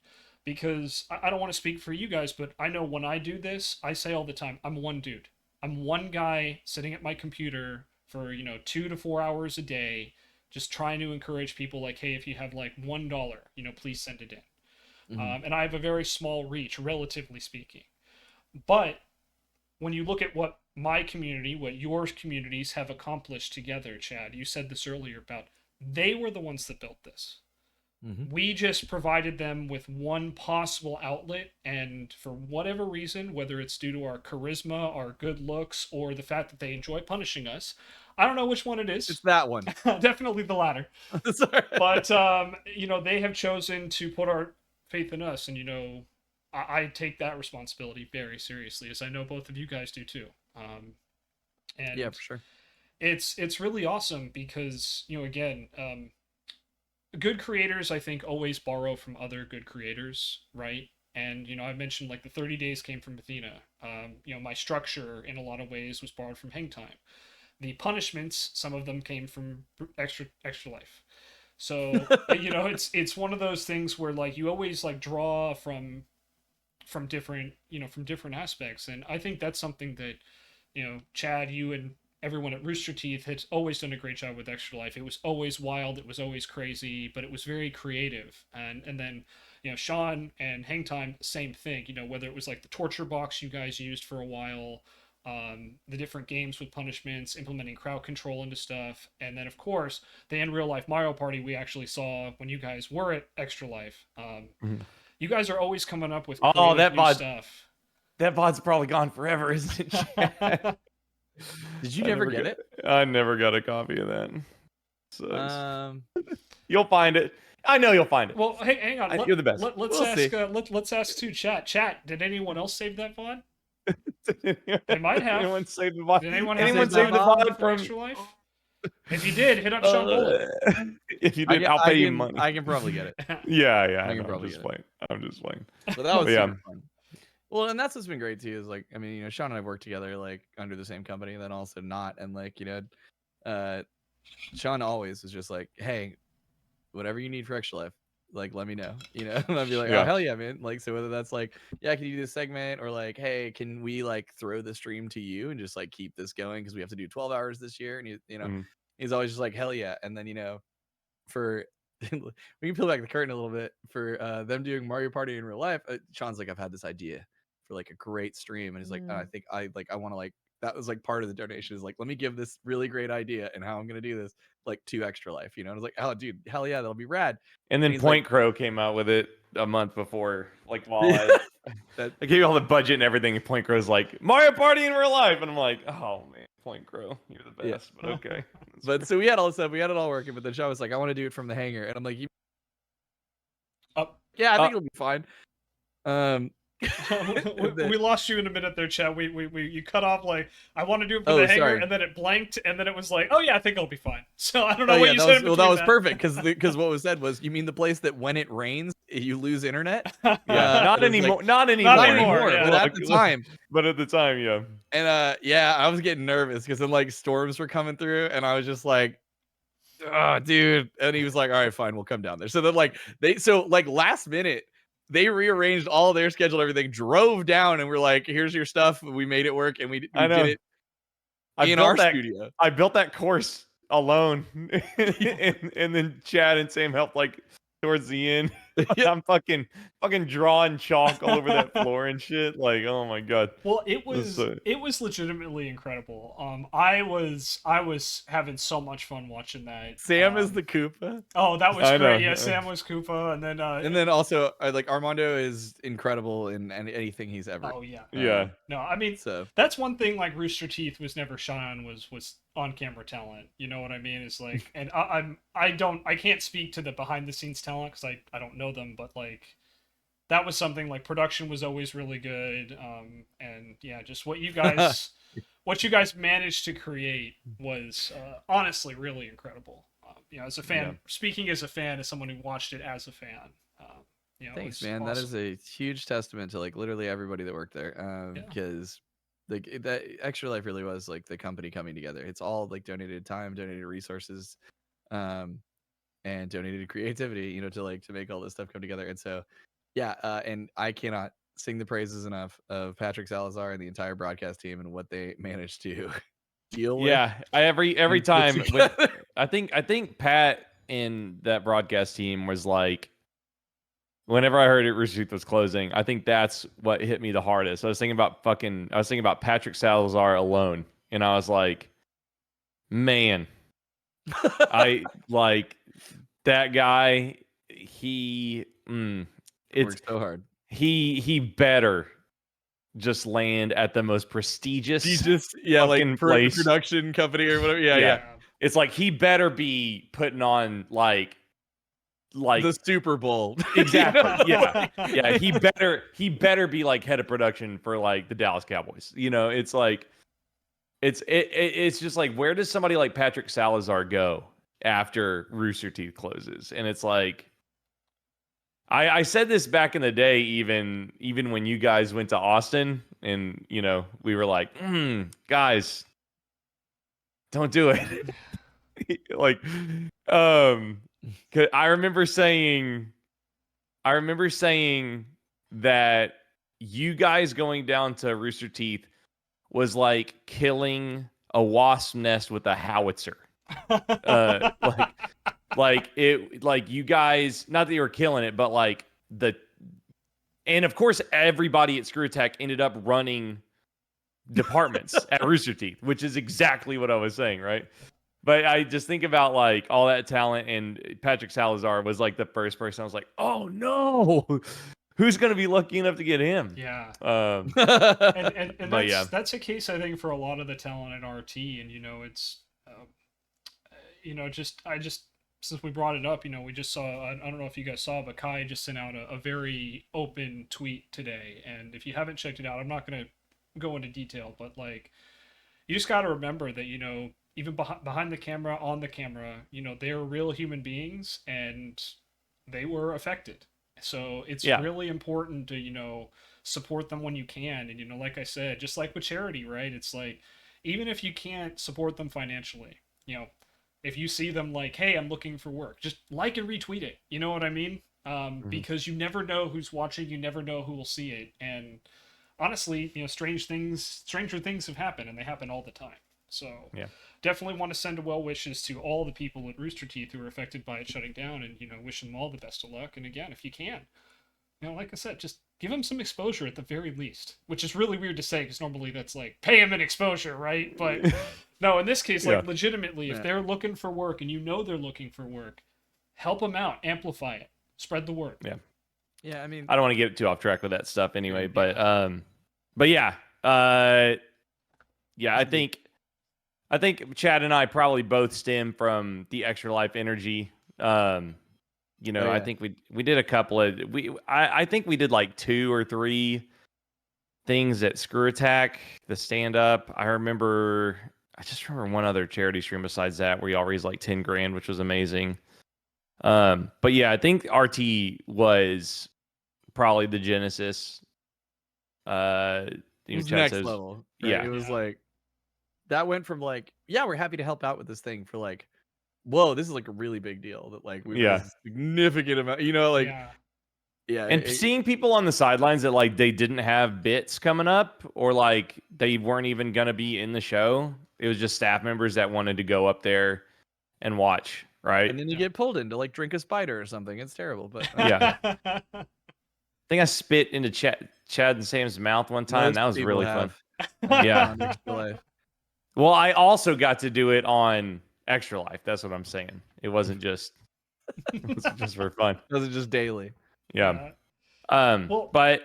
Because I don't want to speak for you guys, but I know when I do this, I say all the time, I'm one dude. I'm one guy sitting at my computer for 2 to 4 hours a day, just trying to encourage people like, hey, if you have like $1, please send it in. Mhm. And I have a very small reach, relatively speaking. But when you look at what my community, what your communities have accomplished together, Chad, you said this earlier about they were the ones that built this. Mhm. We just provided them with one possible outlet, and for whatever reason, whether it's due to our charisma, our good looks, or the fact that they enjoy punishing us, I don't know which one it It's is. that one. Definitely the latter. Sorry. But they have chosen to put our faith in us, and I take that responsibility very seriously, as I know both of you guys do too. And Yeah, for sure. it's really awesome because, you know, again, good creators, I think, always borrow from other good creators, right? And, you know, I mentioned like the 30 days came from Athena. You know, my structure in a lot of ways was borrowed from Hang Time. The punishments, some of them came from extra life. So you know, it's one of those things where like you always like draw from different, you know, from different aspects. And I think that's something that, you know, Chad, you and everyone at Rooster Teeth had always done a great job with Extra Life. It was always wild, it was always crazy, but it was very creative. And then, you know, Shaun and Hang Time, same thing. You know, whether it was like the torture box you guys used for a while, the different games with punishments, implementing crowd control into stuff, and then of course the in real life Mario Party we actually saw when you guys were at Extra Life. Mhm. You guys are always coming up with Oh, creative that new VOD. stuff. That VOD's probably gone forever, isn't it, Chad? Did you never get it? I never got a copy of that. Sucks. Um, You'll find it. I know you'll find it. Well, hey, hang on. You're the best. Let's We'll ask. see. Let's ask to chat. Chat. Did anyone else save that VOD? They might have. Anyone save the VOD? Did anyone have Anyone that save the VOD VOD for from Extra Life? If you did, hit up Shaun Bolen. If you did, I'll pay you money. I can probably get it. Yeah, I can no, I'm probably just get playing. I'm just playing. But that was Yeah. super fun. Well, and that's what's been great too. Is like, I mean, you know, Shaun and I worked together like under the same company, and then also not, and like, you know, Shaun always was just like, hey, whatever you need for Extra Life, like let me know, you know. And I'd be like, oh Yeah. hell yeah, man. Like, so whether that's like, yeah, can you do this segment, or like, hey, can we like throw the stream to you and just like keep this going because we have to do 12 hours this year, and you know, Mhm. he's always just like, hell yeah. And then, you know, for we can peel back the curtain a little bit for them doing Mario Party in real life. Shaun's like, I've had this idea for like a great stream, and he's like, I think I want to like, that was like part of the donation is like, let me give this really great idea and how I'm gonna do this like to Extra Life, you know. And I was like, oh dude, hell yeah, that'll be rad. And then he's Point like- Crow came out with it a month before. Like while I gave you all the budget and everything, and Point Crow's like Mario Party in real life, and I'm like, oh man, Point Crow, you're the Yeah. best. But okay. But so we had all this stuff, we had it all working, but then Shaun was like, I want to do it from the hangar, and I'm like, yeah, I think it'll be fine. We lost you in a minute there, Chad. You cut off like I want to do it for the hangar, and then it blanked, and then it was like, oh yeah, I think it'll be fine. So I don't know what you said. Well, that was perfect because what was said was, you mean the place that when it rains you lose internet? Yeah, not anymore. Like, not anymore. Not anymore. But Yeah. at the time. But at the time, yeah. And yeah, I was getting nervous because then like storms were coming through, and I was just like, oh, dude. And he was like, all right, fine, we'll come down there. So then like last minute they rearranged all their schedule, everything, drove down, and we're like, here's your stuff. We made it work, and we did it in our studio. I built that course alone. and then Chad and Sam helped like towards the end. I'm fucking drawing chalk all over that floor and shit. Like, oh my god. Well, it was legitimately incredible. I was having so much fun watching that. Sam is the Koopa. Oh, that was great. Yeah, Sam was Koopa, and then also like Armando is incredible in anything he's ever. Oh yeah. Yeah. No, I mean, so that's one thing like Rooster Teeth was never shy was on camera talent. You know what I mean? It's like, and I can't speak to the behind the scenes talent because I don't know them, but like that was something like production was always really good. And yeah, just what you guys managed to create was honestly really incredible. You know, as a fan, speaking as a fan, as someone who watched it as a fan. You know, thanks, man. awesome. That is a huge testament to like literally everybody that worked there. Because like that Extra Life really was like the company coming together. It's all like donated time, donated resources, and donated creativity, you know, to make all this stuff come together. And so yeah, and I cannot sing the praises enough of Patrick Salazar and the entire broadcast team and what they managed to deal with. Yeah, every time I think Pat and that broadcast team was like, whenever I heard it Rooster Teeth was closing, I think that's what hit me the hardest. I was thinking about Patrick Salazar alone, and I was like, man, I like that guy. It's worked so hard. He better just land at the most prestigious like place. production company or whatever. Yeah. It's like he better be putting on like like the Super Bowl. exactly. Yeah. He better be like head of production for like the Dallas Cowboys. It's like it's just like, where does somebody like Patrick Salazar go after Rooster Teeth closes? And it's like, I said this back in the day, even when you guys went to Austin, and we were like, guys, don't do it. Like, 'cause I remember saying that you guys going down to Rooster Teeth was like killing a wasp nest with a howitzer. Like you guys, not that you were killing it, but like and of course everybody at Screw Attack ended up running departments at Rooster Teeth, which is exactly what I was saying, right? But I just think about like all that talent, and Patrick Salazar was like the first person I was like, oh no, who's going to be lucky enough to get him? Yeah. Um, And but yeah, that's a case, I think, for a lot of the talent at RT. And it's just since we brought it up, we just saw, I don't know if you guys saw, but Kai just sent out a very open tweet today. And if you haven't checked it out, I'm not going to go into detail, but like, you just got to remember that, even behind the camera, on the camera, they're real human beings, and they were affected. So it's Yeah. really important to, support them when you can. And, like I said, just like with charity, right? It's like, even if you can't support them financially, if you see them like, hey, I'm looking for work, just like and retweet it. You know what I mean? Because you never know who's watching, you never know who will see it. And honestly, stranger things have happened, and they happen all the time. So Yeah. definitely want to send well wishes to all the people at Rooster Teeth who were affected by it shutting down, and wish them all the best of luck. And again, if you can, like I said, just give them some exposure at the very least, which is really weird to say because normally that's like pay them an exposure, right? But no, in this case, like legitimately, if they're looking for work and they're looking for work, help them out, amplify it, spread the word. Yeah, I mean, I don't want to get too off track with that stuff anyway, but yeah, yeah, I think Chad and I probably both stem from the Extra Life energy. I think we did a couple of I think we did like 2 or 3 things at Screw Attack, the stand up. I just remember one other charity stream besides that where y'all raised like 10 grand, which was amazing. But yeah, I think RT was probably the genesis. it was next level. Right? Yeah. It was like, that went from like, yeah, we're happy to help out with this thing, for like, whoa, this is like a really big deal that like we raised a significant amount, like, and seeing people on the sidelines that like they didn't have bits coming up, or like they weren't even gonna be in the show. It was just staff members that wanted to go up there and watch, right? And then you get pulled in to like drink a spider or something. It's terrible, but yeah. I think I spit into Chad and Sam's mouth one time. That was really fun. Yeah. Well, I also got to do it on Extra Life. That's what I'm saying. It wasn't just for fun. It wasn't just daily. Yeah. Well, but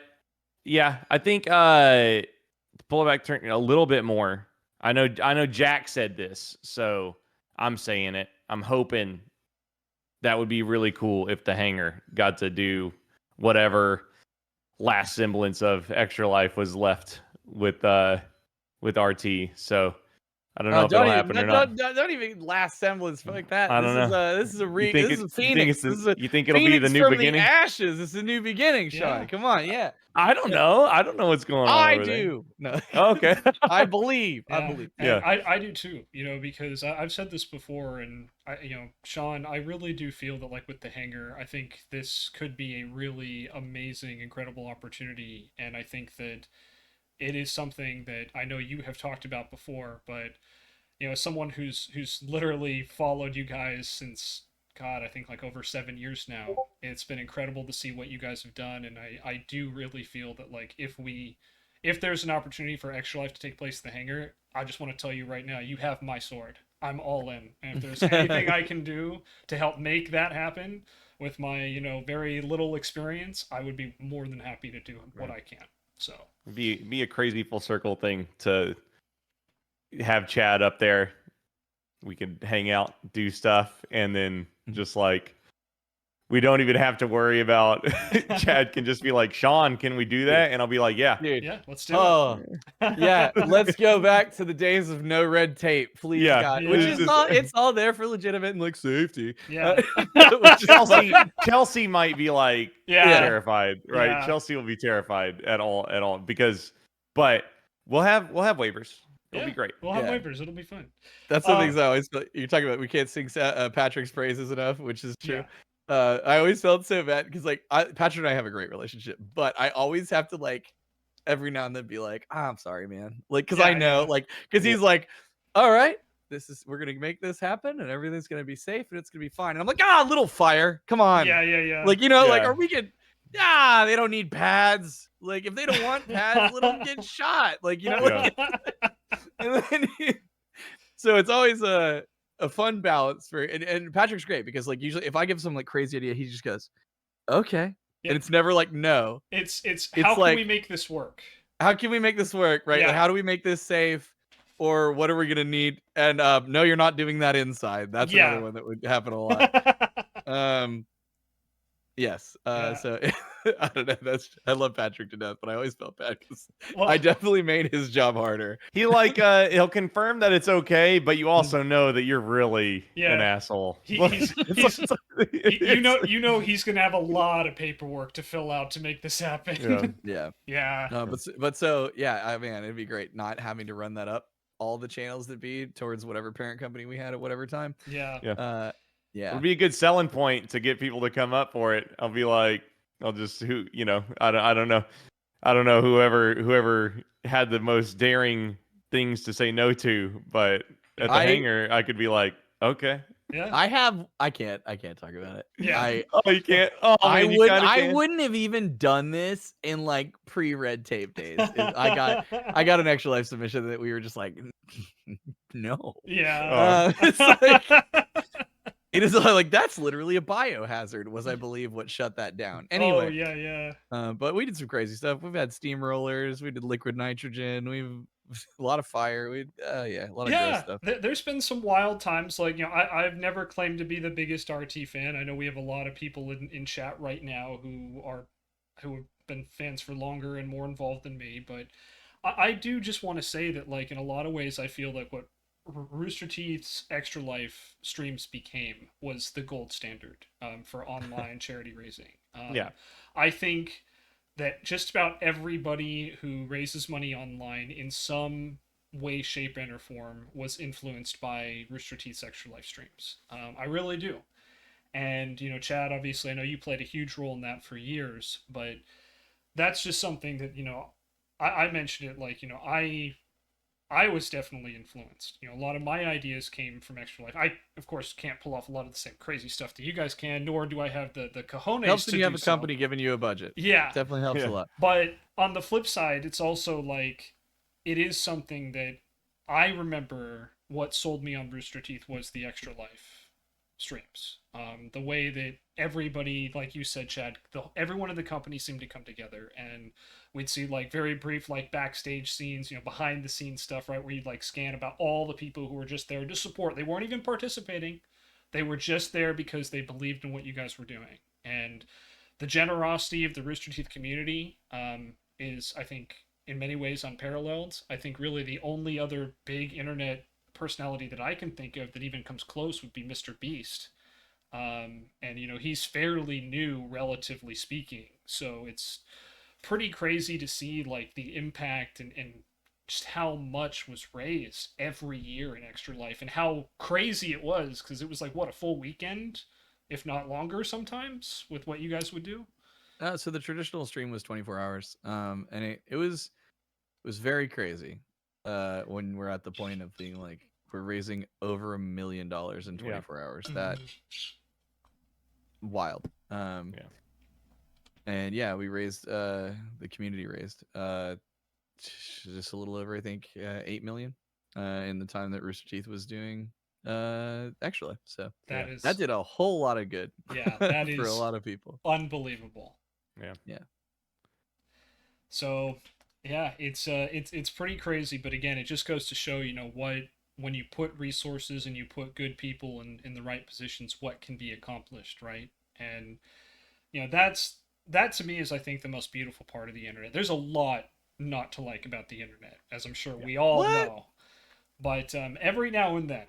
yeah, I think pull it back, turn a little bit more. I know Jack said this, so I'm saying it. I'm hoping that would be really cool if the Hangar got to do whatever last semblance of Extra Life was left with RT. So I don't know if it'll happen or not. Don't even last semblance like that. I don't know. This is a phoenix. You think it'll be the new beginning? The ashes. It's a new beginning, Shaun. Come on, yeah. I don't know. I don't know what's going on. I do. No. Okay. I believe. Yeah. I believe. Yeah. I do too. Because I've said this before, and Shaun, I really do feel that like with the Hangar, I think this could be a really amazing, incredible opportunity, and I think that it is something that I know you have talked about before, but as someone who's literally followed you guys since, God, I think like over 7 years now, it's been incredible to see what you guys have done, and I do really feel that like if there's an opportunity for Extra Life to take place in the Hangar, I just want to tell you right now, you have my sword. I'm all in, and if there's anything I can do to help make that happen with my very little experience, I would be more than happy to do what I can. So be a crazy full circle thing to have Chad up there. We could hang out, do stuff, and then just like we don't even have to worry about. Chad can just be like, Shaun, can we do that? And I'll be like, yeah. Dude. Yeah, let's do Oh, it. yeah. Let's go back to the days of no red tape, please, Yeah. God. Yeah. Which It's is just- all, it's all there for legitimate and like safety. Yeah. Which is Chelsea, fine. Chelsea might be like Yeah. terrified, right? Yeah. Chelsea will be terrified at all because, but we'll have waivers. It'll be great. We'll have Yeah. waivers. It'll be fun. That's the things I always feel. You're talking about. We can't sing Patrick's praises enough, which is true. I always felt so bad because like Patrick and I have a great relationship, but I always have to like every now and then be like, I'm sorry, man. Like, because I know, like, because he's like, all right, we're gonna make this happen, and everything's gonna be safe, and it's gonna be fine. And I'm like, little fire, come on. Yeah. Like, like, are we good? They don't need pads. Like, if they don't want pads, let them get shot. Like, like, and then so it's always a fun balance for, and Patrick's great because like usually if I give some like crazy idea, he just goes, okay. Yeah. And it's never like, no. It's how can we make this work? How can we make this work? Right. Yeah. Like, how do we make this safe? Or what are we gonna need? And no, you're not doing that inside. That's another one that would happen a lot. Yes. So I don't know. I love Patrick to death, but I always felt bad because I definitely made his job harder. He like he'll confirm that it's okay, but you also know that you're really an asshole. He's he's gonna have a lot of paperwork to fill out to make this happen. Yeah. But so yeah, man, it'd be great not having to run that up all the channels that be towards whatever parent company we had at whatever time. Yeah. Yeah. It would be a good selling point to get people to come up for it. I'll be like, I don't know whoever had the most daring things to say no to, but at the hangar, I could be like, okay. Yeah. I can't talk about it. Yeah. You can't. Oh, man, I wouldn't have even done this in like pre-red tape days. I got an extra life submission that we were just like, no. Yeah. It's like, it is like that's literally a biohazard, was I believe what shut that down. Anyway. Oh, yeah. But we did some crazy stuff. We've had steamrollers, we did liquid nitrogen, we've a lot of fire. A lot of gross stuff. There's been some wild times. Like, I've never claimed to be the biggest RT fan. I know we have a lot of people in chat right now who have been fans for longer and more involved than me. But I do just want to say that, like, in a lot of ways, I feel like what Rooster Teeth's Extra Life streams became was the gold standard for online charity raising. I think that just about everybody who raises money online in some way, shape, and or form was influenced by Rooster Teeth's Extra Life streams. I really do. And, Chad, obviously, I know you played a huge role in that for years, but that's just something that, I mentioned it, like, I was definitely influenced. A lot of my ideas came from Extra Life. I, of course, can't pull off a lot of the same crazy stuff that you guys can, nor do I have the cojones helps to when you have a so. company giving you a budget. Yeah. Definitely helps a lot. But on the flip side, it's also like, it is something that I remember what sold me on Rooster Teeth was the Extra Life streams. The way that everybody, like you said, Chad, everyone in the company seemed to come together, and we'd see like very brief like backstage scenes, behind the scenes stuff, right, where you'd like scan about all the people who were just there to support. They weren't even participating. They were just there because they believed in what you guys were doing. And the generosity of the Rooster Teeth community is, I think, in many ways unparalleled. I think really the only other big internet personality that I can think of that even comes close would be Mr. Beast. And, he's fairly new, relatively speaking. So it's pretty crazy to see, like, the impact and just how much was raised every year in Extra Life, and how crazy it was, because it was, like, what, a full weekend, if not longer sometimes, with what you guys would do? So the traditional stream was 24 hours. And it was very crazy when we're at the point of being like, we're raising over $1 million in 24 hours. That wild. And we raised the community raised just a little over, I think, 8 million in the time that Rooster Teeth was doing Extra Life. So that did a whole lot of good. Yeah, that for is a lot of people. Unbelievable. Yeah. So it's pretty crazy, but again, it just goes to show, when you put resources and you put good people in the right positions, what can be accomplished, right? And that to me is, I think, the most beautiful part of the internet. There's a lot not to like about the internet, as I'm sure we all know. But every now and then,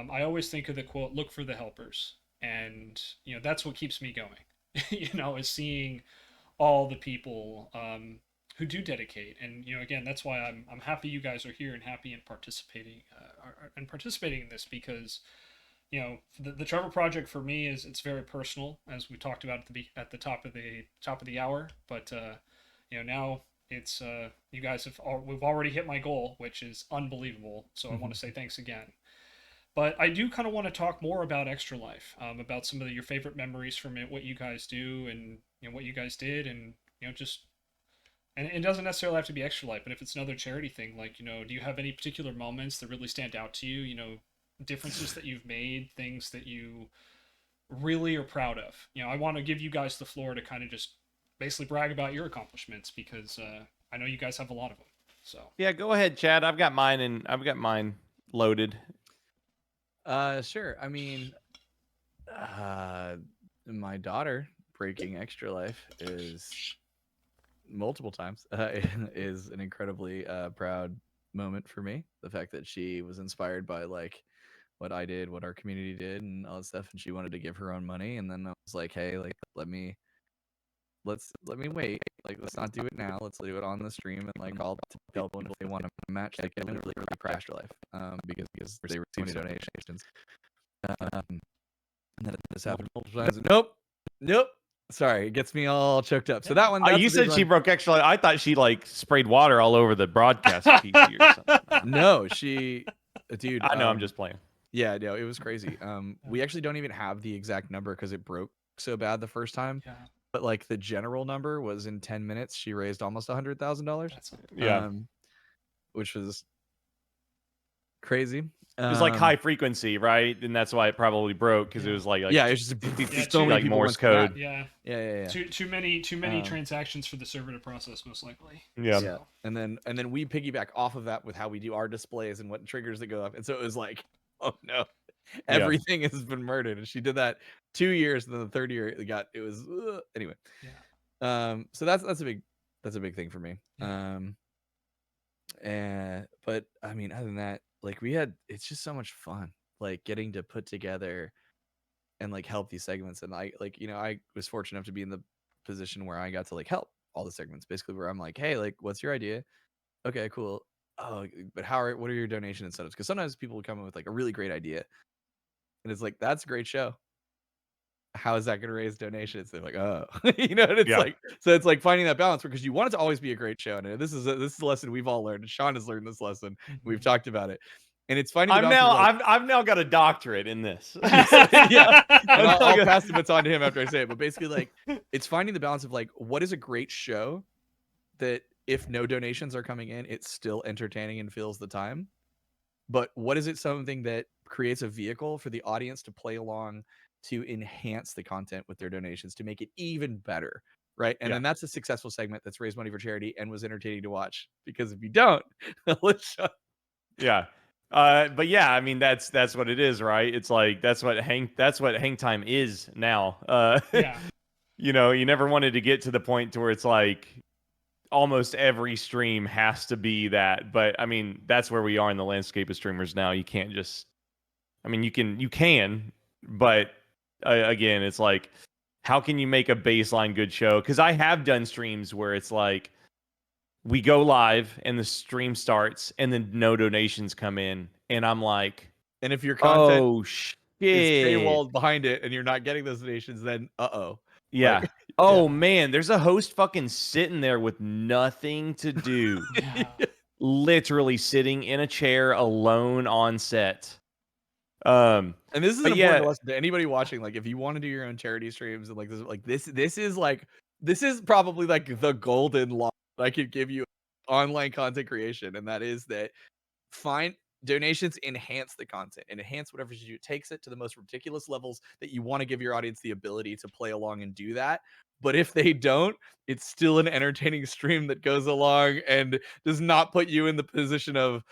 I always think of the quote, "Look for the helpers," and that's what keeps me going. Is seeing all the people who do dedicate, and again, that's why I'm happy you guys are here and happy in participating in this, because the Trevor Project for me is, it's very personal, as we talked about at the top of the hour. But now it's you guys we've already hit my goal, which is unbelievable. So I want to say thanks again. But I do kind of want to talk more about Extra Life, about some of your favorite memories from it, what you guys do, and what you guys did, and just. And it doesn't necessarily have to be Extra Life, but if it's another charity thing, like, do you have any particular moments that really stand out to you? Differences that you've made, things that you really are proud of. I want to give you guys the floor to kind of just basically brag about your accomplishments, because I know you guys have a lot of them. So Yeah, go ahead, Chad. I've got mine loaded. Sure. I mean, my daughter breaking Extra Life is multiple times is an incredibly proud moment for me. The fact that she was inspired by like what I did, what our community did, and all that stuff, and she wanted to give her own money, and then I was like, hey, like let me wait, like let's not do it now, let's do it on the stream, and like I'll tell people if they want to match, like it really crashed her life, because they received donations, and then this happened multiple times. Nope. Sorry, it gets me all choked up. So that one. You said she broke Extra Life. I thought she like sprayed water all over the broadcast PC or something. No, she, dude. I know. I'm just playing. Yeah, no, it was crazy. We actually don't even have the exact number because it broke so bad the first time. yeah, But like the general number was, in 10 minutes she raised almost $100,000. Yeah. Which was crazy. It was like high frequency, right? And that's why it probably broke, because it was like yeah, it was just so many like people Morse code. Yeah. Too many transactions for the server to process, most likely. Yeah. So. And then we piggyback off of that with how we do our displays and what triggers that go up. And so it was like, oh no, everything has been murdered. And she did that 2 years, and then the third year it was anyway. Yeah. So that's a big thing for me. Yeah. But I mean, other than that, like it's just so much fun, like getting to put together and like help these segments. And I was fortunate enough to be in the position where I got to like help all the segments, basically, where I'm like, hey, like, what's your idea? Okay, cool. Oh, but what are your donation incentives? Because sometimes people will come in with like a really great idea, and it's like, that's a great show. How is that going to raise donations? They're like, oh, and it's like, so it's like finding that balance, because you want it to always be a great show. And this is a lesson we've all learned. Shaun has learned this lesson. We've talked about it, and it's finding. I've now got a doctorate in this. Yeah, and I'll pass the baton to him after I say it. But basically, like, it's finding the balance of like, what is a great show that if no donations are coming in, it's still entertaining and fills the time. But what is it, something that creates a vehicle for the audience to play along, to enhance the content with their donations, to make it even better, right? And then that's a successful segment that's raised money for charity and was entertaining to watch. Because if you don't, let's shut. Yeah. But yeah, I mean, that's what it is, right? It's like that's what hang time is now. You never wanted to get to the point to where it's like almost every stream has to be that. But I mean, that's where we are in the landscape of streamers now. You can't just, I mean, you can, but again, it's like, how can you make a baseline good show? Because I have done streams where it's like, we go live and the stream starts and then no donations come in, and I'm like, and if your content shit is paywalled behind it and you're not getting those donations, then yeah. Like, man, there's a host fucking sitting there with nothing to do. Literally sitting in a chair alone on set. And this is an important lesson to anybody watching. Like, if you want to do your own charity streams and this is probably like the golden law that I could give you online content creation, and that is that find donations enhance the content and enhance whatever you do. It takes it to the most ridiculous levels that you want to give your audience the ability to play along and do that. But if they don't, it's still an entertaining stream that goes along and does not put you in the position of,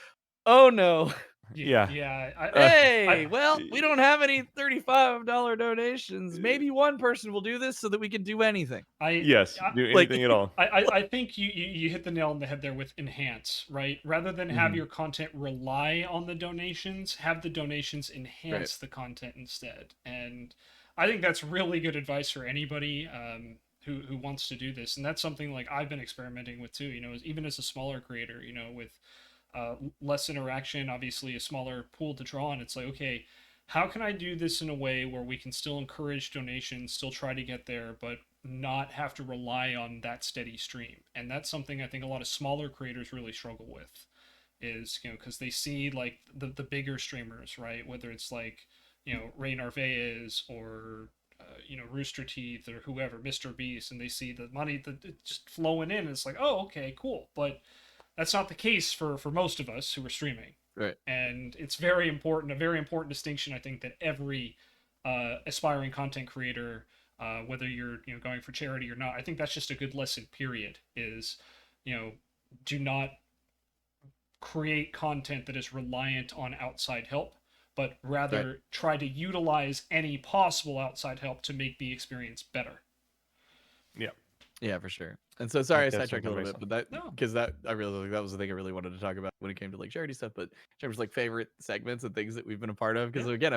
oh no, Yeah. Hey, I- well, we don't have any $35 donations. Maybe one person will do this so that we can do anything. Yes. I- Do like- anything at all. I think you hit the nail on the head there with enhance, right? Rather than have Mhm. your content rely on the donations, have the donations enhance the content instead. And I think that's really good advice for anybody who wants to do this. And that's something like I've been experimenting with too. You know, even as a smaller creator, you know, with less interaction, obviously a smaller pool to draw on. It's like, okay, how can I do this in a way where we can still encourage donations, still try to get there, but not have to rely on that steady stream? And that's something I think a lot of smaller creators really struggle with, is, you know, because they see like the bigger streamers, right? Whether it's like, you know, Ray Narvaez or you know, Rooster Teeth or whoever, Mr. Beast, and they see the money that it's just flowing in. And it's like, oh, okay, cool. But that's not the case for most of us who are streaming. Right. And it's very important, a very important distinction, I think, that every aspiring content creator, whether you're, you know, going for charity or not, I think that's just a good lesson. Period. Is, you know, do not create content that is reliant on outside help, but rather try to utilize any possible outside help to make the experience better. Yeah, for sure. And so sorry I Okay, sidetracked a little bit, something but that No. because that I really like that was the thing I really wanted to talk about when it came to like charity stuff, but in terms of like favorite segments and things that we've been a part of. Because again,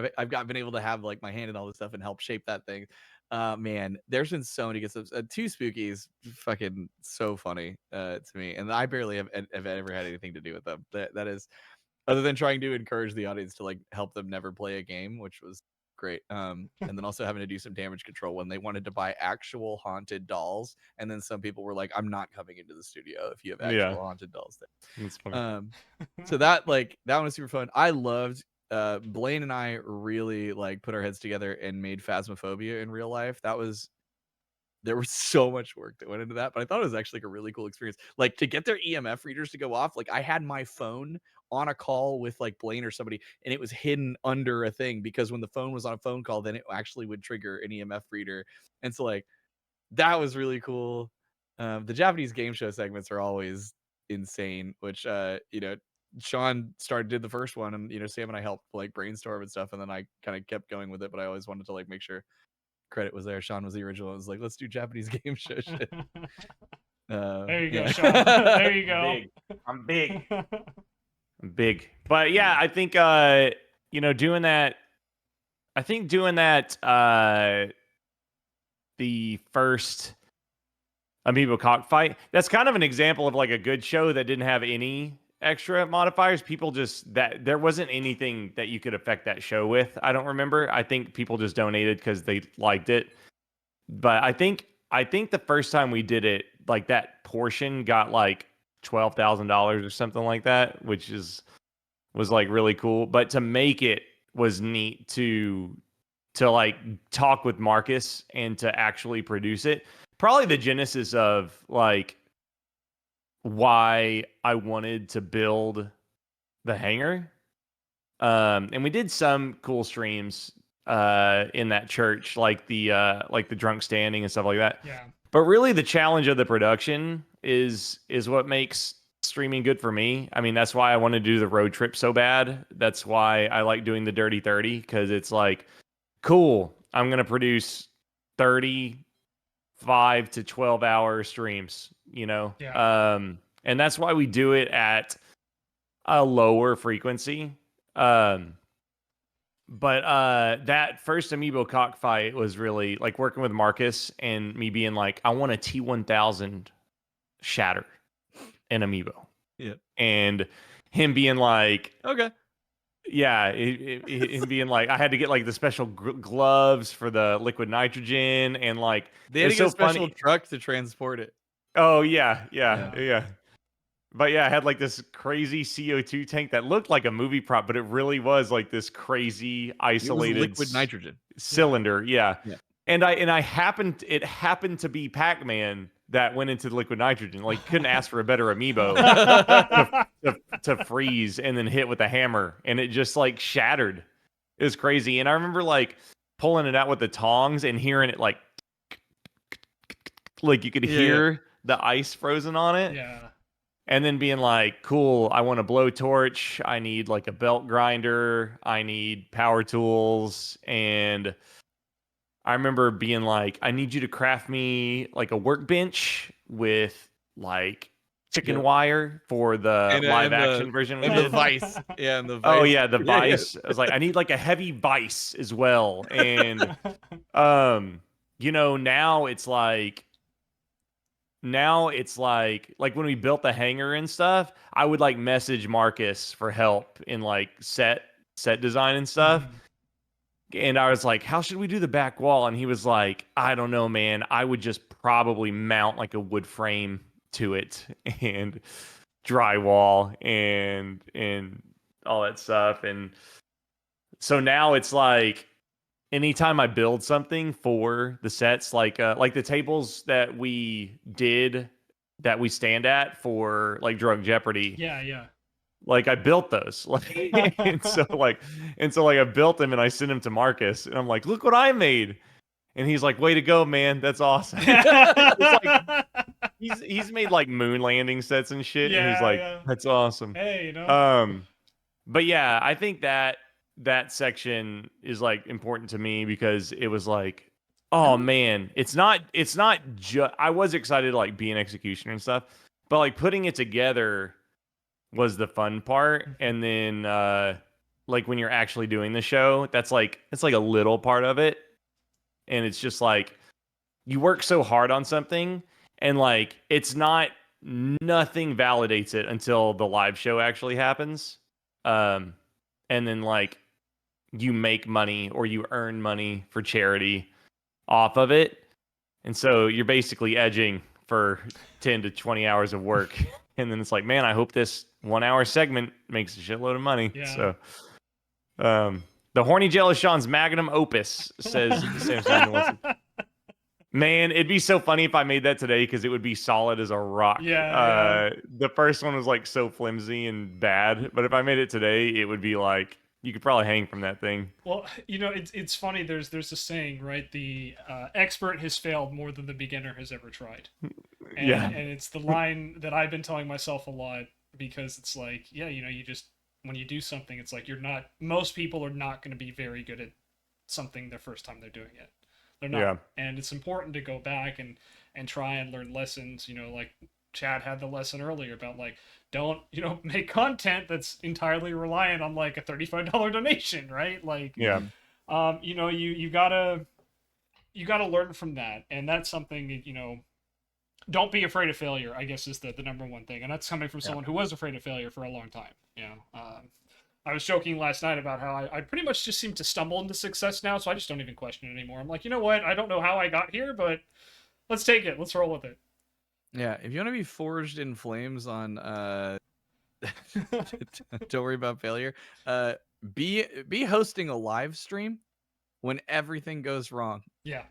been able to have like my hand in all this stuff and help shape that thing. Man, there's been so many good stuff. Two Spookies, fucking so funny to me, and I barely have ever had anything to do with them. That is, other than trying to encourage the audience to like help them never play a game, which was great. And then also having to do some damage control when they wanted to buy actual haunted dolls, and then some people were like, "I'm not coming into the studio if you have actual haunted dolls there." That's funny. So that one was super fun. I loved Blaine and I really like put our heads together and made Phasmophobia in real life. There was so much work that went into that, but I thought it was actually like a really cool experience. Like to get their EMF readers to go off, like I had my phone on a call with like Blaine or somebody, and it was hidden under a thing because when the phone was on a phone call, then it actually would trigger an EMF reader. And so like that was really cool. The Japanese game show segments are always insane, which you know, Shaun did the first one, and you know, Sam and I helped like brainstorm and stuff, and then I kind of kept going with it, but I always wanted to like make sure credit was there. Shaun was the original. It was like, let's do Japanese game show shit. There you go, Shaun. There you go. I'm big. I'm big. But yeah, I think you know, doing that the first Amiibo cockfight, that's kind of an example of like a good show that didn't have any extra modifiers. People just that there wasn't anything that you could affect that show with. I don't remember. I think people just donated because they liked it. But I think the first time we did it, like that portion got like $12,000 or something like that, which was like really cool. But to make it was neat to like talk with Marcus and to actually produce it. Probably the genesis of like why I wanted to build the hangar. And we did some cool streams in that church, like the drunk standing and stuff like that. Yeah. But really the challenge of the production is what makes streaming good for me. I mean, that's why I want to do the road trip so bad. That's why I like doing the Dirty 30, because it's like, cool, I'm going to produce 35 to 12 hour streams, you know? Yeah. And that's why we do it at a lower frequency. But that first Amiibo cockfight was really like working with Marcus and me being like, I want a T1000 shatter an Amiibo. Yeah. And him being like, okay. Yeah, him being like, I had to get like the special gloves for the liquid nitrogen, and like they had to it's get so a special funny. truck to transport it. Oh yeah. But yeah, I had like this crazy CO2 tank that looked like a movie prop, but it really was like this crazy isolated liquid nitrogen cylinder. Yeah. Yeah. And it happened to be Pac-Man that went into the liquid nitrogen. Like, couldn't ask for a better amiibo to freeze and then hit with a hammer, and it just like shattered. It was crazy. And I remember like pulling it out with the tongs and hearing it like you could hear the ice frozen on it. Yeah. and then being like, cool, I want a blowtorch, I need like a belt grinder, I need power tools, and I remember being like, I need you to craft me like a workbench with like chicken Yep. wire for the live action version we and the did. vice. Yeah, and the vice. Oh yeah, the Yeah, yeah. vice. I was like, I need like a heavy vice as well. And now it's like when we built the hangar and stuff, I would like message Marcus for help in like set design and stuff. And I was like, how should we do the back wall? And he was like, I don't know, man. I would just probably mount like a wood frame to it and drywall and all that stuff. And so now it's like anytime I build something for the sets, like the tables that we stand at for like Drug Jeopardy. Yeah. Like I built those, and so I built them and I sent them to Marcus, and I'm like, look what I made, and he's like, way to go, man, that's awesome. It's like he's made like moon landing sets and shit, and he's like, that's awesome. Hey, But yeah, I think that section is like important to me because it was like, oh man, it's not just I was excited to like be an executioner and stuff, but like putting it together was the fun part. And then like when you're actually doing the show, it's like a little part of it. And it's just like you work so hard on something and like nothing validates it until the live show actually happens. And then like you make money or you earn money for charity off of it. And so you're basically edging for 10 to 20 hours of work. And then it's like, man, I hope this 1 hour segment makes a shitload of money. Yeah. So, the horny jealous Sean's magnum opus, says Samson. Man, it'd be so funny if I made that today because it would be solid as a rock. Yeah. The first one was like so flimsy and bad, but if I made it today, it would be like you could probably hang from that thing. Well, it's funny. There's a saying, right? The expert has failed more than the beginner has ever tried. And, Yeah. And it's the line that I've been telling myself a lot because it's like, yeah, you just when you do something, it's like most people are not going to be very good at something the first time they're doing it. They're not. Yeah. And it's important to go back and try and learn lessons, like Chad had the lesson earlier about like don't make content that's entirely reliant on like a $35 donation, right? Like Yeah. you gotta learn from that, and that's something don't be afraid of failure, I guess, is the number one thing, and that's coming from someone who was afraid of failure for a long time. I was joking last night about how I pretty much just seem to stumble into success now, so I just don't even question it anymore. I'm like, you know what? I don't know how I got here, but let's take it. Let's roll with it. Yeah, if you want to be forged in flames on don't worry about failure. Be hosting a live stream when everything goes wrong. Yeah.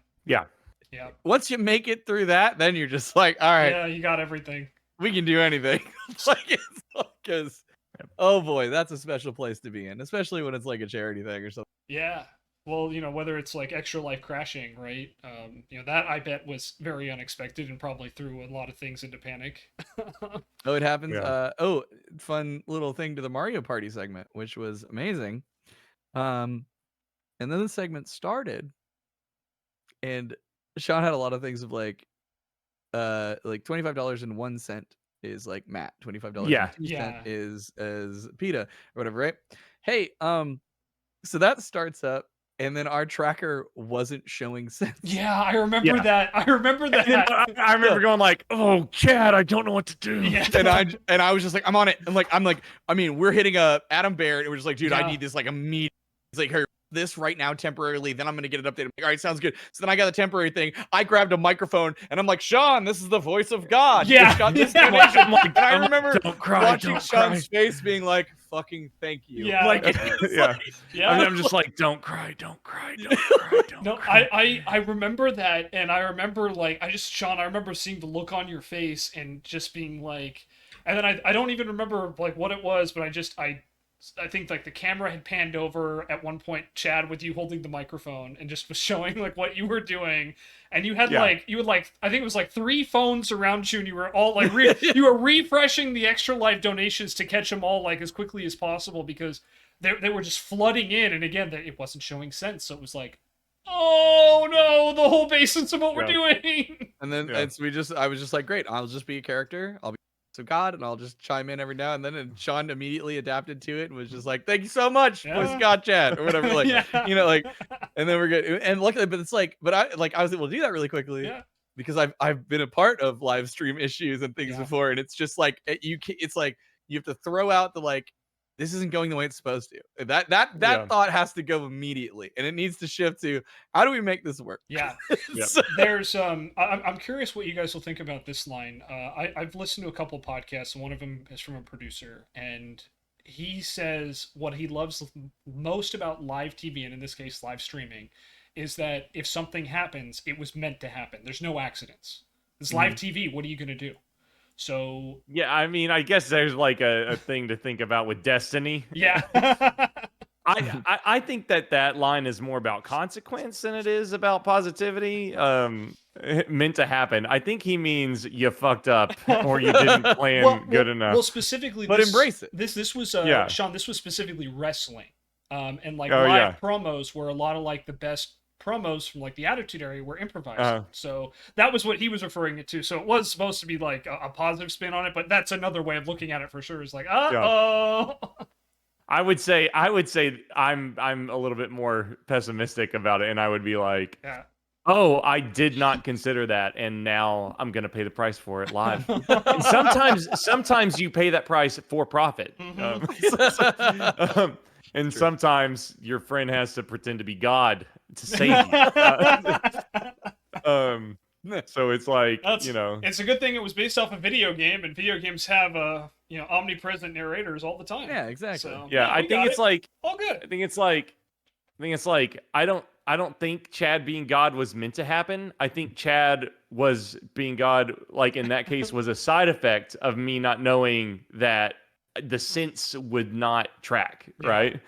Once you make it through that, then you're just like, all right, yeah, you got everything. We can do anything. Because oh boy, that's a special place to be in, especially when it's like a charity thing or something. Yeah. Well, whether it's like Extra Life Crashing, right? That I bet was very unexpected and probably threw a lot of things into panic. Oh, it happens. Yeah. Fun little thing to the Mario Party segment, which was amazing. And then the segment started, and Shaun had a lot of things of like $25.01 is like Matt, $25.02 is PETA or whatever, right? Hey, so that starts up, and then our tracker wasn't showing cents. Yeah, I remember that. I remember that. I remember going like, "Oh, Chad, I don't know what to do." Yeah. And I was just like, I'm on it. I'm like, I mean, we're hitting Adam Bear, and we're just like, dude, I need this like immediate. It's like, hey, this right now temporarily, then I'm gonna get it updated. I'm like, all right, sounds good. So then I got the temporary thing. I grabbed a microphone and I'm like, Shaun, this is the voice of God. Yeah. Got this and I remember watching Shaun's face being like, fucking thank you. Yeah. Like, I'm just like, don't cry, don't cry, don't cry, don't no, cry. I remember that, and I remember like Shaun, I remember seeing the look on your face and just being like, and then I don't even remember like what it was, but I think like the camera had panned over at one point, Chad, with you holding the microphone and just was showing like what you were doing, and you had like I think it was like 3 phones around you, and you were all like you were refreshing the Extra Life donations to catch them all like as quickly as possible because they were just flooding in, and again it wasn't showing sense, so it was like, oh no, the whole basis of what we're doing. And then I was just like, great, I'll just be a character. I'll be of God, and I'll just chime in every now and then. And Shaun immediately adapted to it and was just like, thank you so much, voice of God, Chad, or whatever. Like, you know, like, and then we're good. And luckily, but it's like, I was able to do that really quickly because I've been a part of live stream issues and things before, and it's just like it's like you have to throw out the like, this isn't going the way it's supposed to. That thought has to go immediately, and it needs to shift to how do we make this work? Yeah. So, there's I'm curious what you guys will think about this line. I've listened to a couple podcasts, and one of them is from a producer, and he says what he loves most about live TV, and in this case live streaming, is that if something happens, it was meant to happen. There's no accidents. It's live TV. What are you gonna do? So yeah, I mean, I guess there's like a thing to think about with Destiny. Yeah. I think that line is more about consequence than it is about positivity. Meant to happen. I think he means you fucked up or you didn't plan good enough. Well, specifically, but embrace it. This was Shaun. This was specifically wrestling, and like live promos were a lot of like the best promos from like the Attitude Era were improvised. So that was what he was referring it to. So it was supposed to be like a positive spin on it, but that's another way of looking at it for sure. Is like, I would say I'm a little bit more pessimistic about it, and I would be like, oh, I did not consider that, and now I'm gonna pay the price for it live. And sometimes you pay that price for profit. And sometimes your friend has to pretend to be God to save you. So it's like, it's a good thing it was based off a video game, and video games have omnipresent narrators all the time. Yeah, exactly. So, I think it's like all good. I think it's like I don't think Chad being God was meant to happen. I think Chad was being God, like in that case, was a side effect of me not knowing that the sense would not track, right?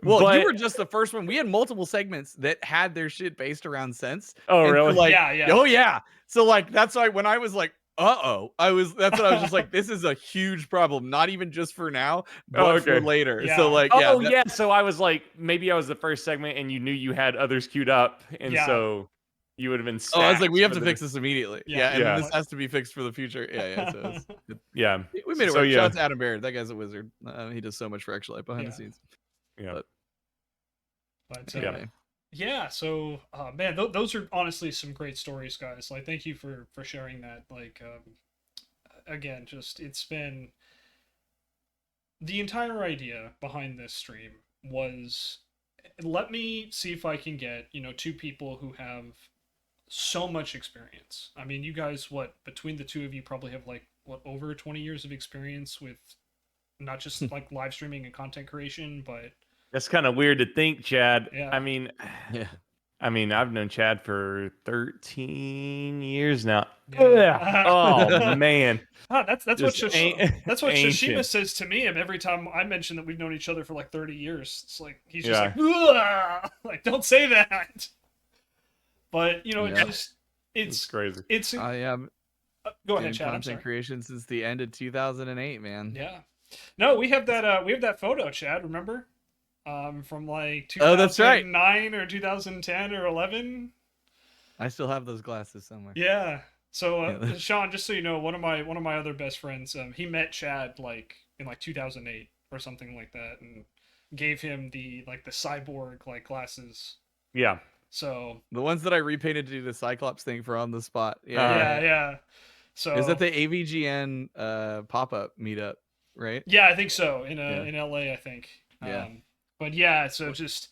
Well, you were just the first one. We had multiple segments that had their shit based around sense. Oh, really? Like, yeah. Oh, yeah. So, like, that's why when I was like, that's what I was just like, this is a huge problem, not even just for now, but for later. Yeah. So, like, So I was like, maybe I was the first segment and you knew you had others queued up. And so you would have been I was like, we have to fix this immediately. Yeah. This has to be fixed for the future. Yeah. So we made it work. Shout out to Adam Baird. That guy's a wizard. He does so much for Extra Life behind the scenes. Yeah. But so man, those are honestly some great stories, guys. Like, thank you for sharing that. Like, again, just it's been the entire idea behind this stream was, let me see if I can get 2 people who have so much experience. I mean, you guys, between the 2 of you probably have like over 20 years of experience with not just like live streaming and content creation, but that's kind of weird to think, Chad. Yeah. I mean, I've known Chad for 13 years now. Yeah. Oh man. That's what Shishima ancient. says to me every time I mention that we've known each other for like 30 years. It's like he's just like, ugh! Like, don't say that. But it's crazy. It's I am go ahead, Chad. Content creation since the end of 2008, man. Yeah. No, we have that photo, Chad, remember? From like 2009 that's right. or 2010 or 11. I still have those glasses somewhere. Yeah. So Shaun, just so you know, one of my other best friends, he met Chad like in like 2008 or something like that, and gave him the cyborg like glasses. Yeah. So the ones that I repainted to do the Cyclops thing for on the spot. Yeah. So is that the AVGN pop-up meetup, right? Yeah, I think so. In LA, I think. Yeah. But yeah, so just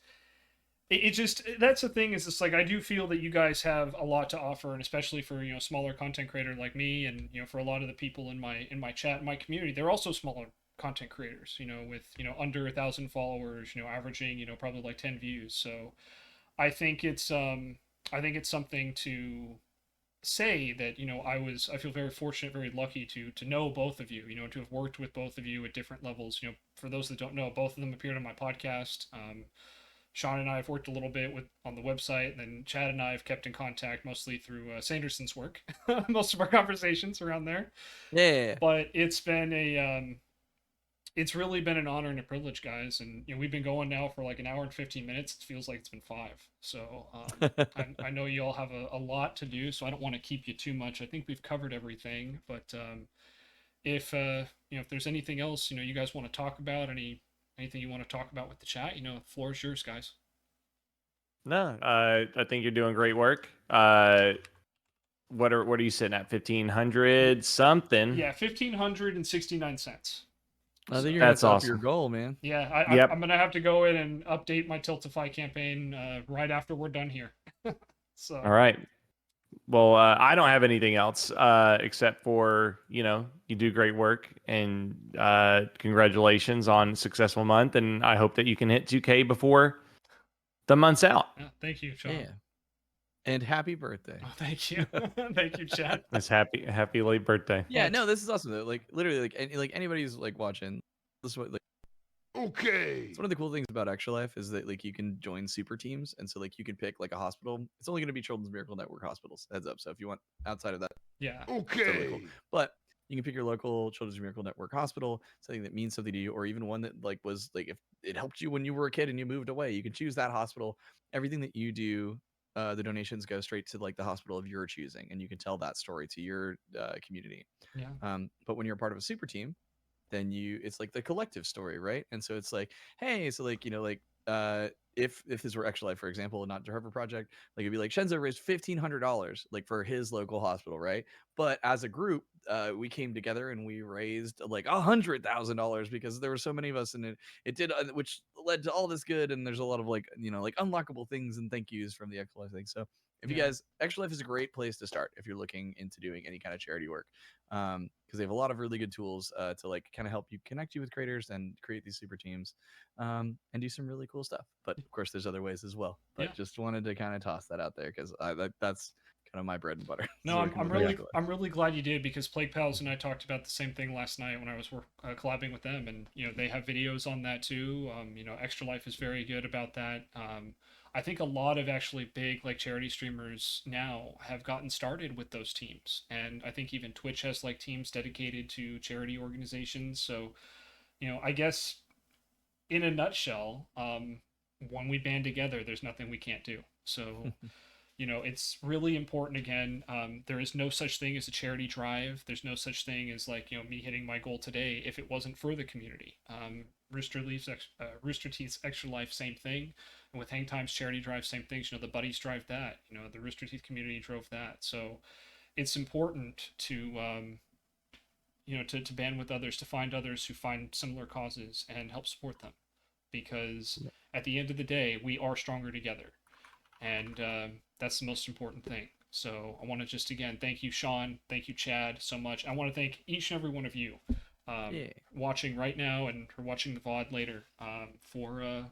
that's the thing, is it's like I do feel that you guys have a lot to offer, and especially for smaller content creator like me, and for a lot of the people in my chat, in my community, they're also smaller content creators, with under 1,000 followers, averaging probably like 10 views. So I think it's something to say that I feel very fortunate, very lucky to know both of you, to have worked with both of you at different levels. For those that don't know, both of them appeared on my podcast. Shaun and I have worked a little bit on the website, and then Chad and I have kept in contact mostly through Sanderson's work. Most of our conversations around there. Yeah. But it's really been an honor and a privilege, guys. And we've been going now for like an hour and 15 minutes. It feels like it's been 5. So I know you all have a lot to do, so I don't want to keep you too much. I think we've covered everything. But if there's anything else you guys want to talk about, anything you want to talk about with the chat, the floor is yours, guys. No, I think you're doing great work. What are you sitting at? 1,500 something? Yeah, 1,569 cents. I think you're That's gonna awesome. your goal, man. Yeah, Yep. I'm gonna have to go in and update my Tiltify campaign right after we're done here. So. All right. Well, I don't have anything else except for you do great work, and congratulations on a successful month, and I hope that you can hit 2K before the month's out. Yeah, thank you, Shaun. Yeah. And happy birthday. Oh, thank you. Thank you, Chad. It's happy late birthday. Yeah, no, this is awesome though. Like literally, like anybody who's like watching, this is what like. Okay. It's one of the cool things about Extra Life is that like you can join super teams, and so like you can pick like a hospital. It's only going to be Children's Miracle Network hospitals. Heads up. So if you want outside of that, Yeah. Okay. totally cool. But you can pick your local Children's Miracle Network hospital, something that means something to you, or even one that like was like if it helped you when you were a kid and you moved away, you can choose that hospital. Everything that you do. The donations go straight to like the hospital of your choosing, and you can tell that story to your community. Yeah. But when you're part of a super team, then it's like the collective story, right? And so it's like, hey, so like if this were Extra Life, for example, and not Trevor Project, like it'd be like Shenzo raised $1,500 like for his local hospital, right? But as a group, we came together and we raised like $100,000 because there were so many of us, and it did, which led to all this good. And there's a lot of like like unlockable things and thank yous from the Extra Life thing. So if you guys, Extra Life is a great place to start if you're looking into doing any kind of charity work, because they have a lot of really good tools to like kind of help you connect you with creators and create these super teams, and do some really cool stuff. But of course, there's other ways as well. But just wanted to kind of toss that out there because that's kind of my bread and butter. No, I'm really glad you did, because Plague Pals and I talked about the same thing last night when I was collabing with them, and they have videos on that too. Extra Life is very good about that. I think a lot of actually big like charity streamers now have gotten started with those teams, and I think even Twitch has like teams dedicated to charity organizations. So, I guess in a nutshell, when we band together, there's nothing we can't do. So. It's really important. Again, there is no such thing as a charity drive. There's no such thing as like me hitting my goal today if it wasn't for the community. Rooster Teeth's Extra Life, same thing, and with Hang Time's charity drive, same things. The buddies drive that. The Rooster Teeth community drove that. So it's important to to band with others, to find others who find similar causes and help support them, because at the end of the day, we are stronger together. And that's the most important thing. So I want to just, again, thank you, Shaun. Thank you, Chad, so much. I want to thank each and every one of you watching right now and for watching the VOD later, for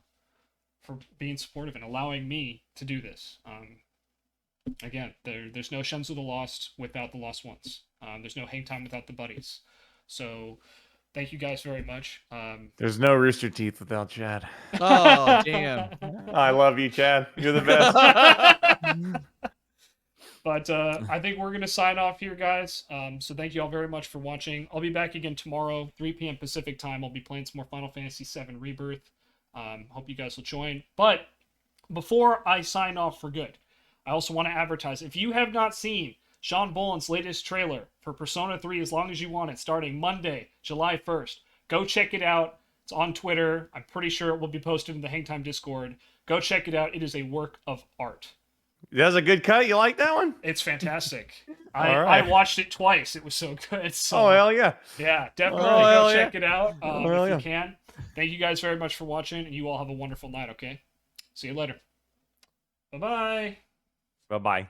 being supportive and allowing me to do this. Again, there's no ShenzoTheLost without the Lost Ones. There's no Hang Time without the buddies. So thank you guys very much. There's no Rooster Teeth without Chad. Oh, damn. I love you, Chad. You're the best. But I think we're going to sign off here, guys. So thank you all very much for watching. I'll be back again tomorrow, 3 p.m. Pacific time. I'll be playing some more Final Fantasy VII Rebirth. Hope you guys will join. But before I sign off for good, I also want to advertise. If you have not seen Shaun Bolen's latest trailer for Persona 3 As Long As You Want It, starting Monday, July 1st, go check it out. It's on Twitter. I'm pretty sure it will be posted in the Hangtime Discord. Go check it out. It is a work of art. That's a good cut. You like that one? It's fantastic. Right. I watched it twice. It was so good. So, oh, hell yeah. Yeah, definitely Oh, go check it out if yeah. you can. Thank you guys very much for watching, and you all have a wonderful night, okay? See you later. Bye-bye. Bye-bye.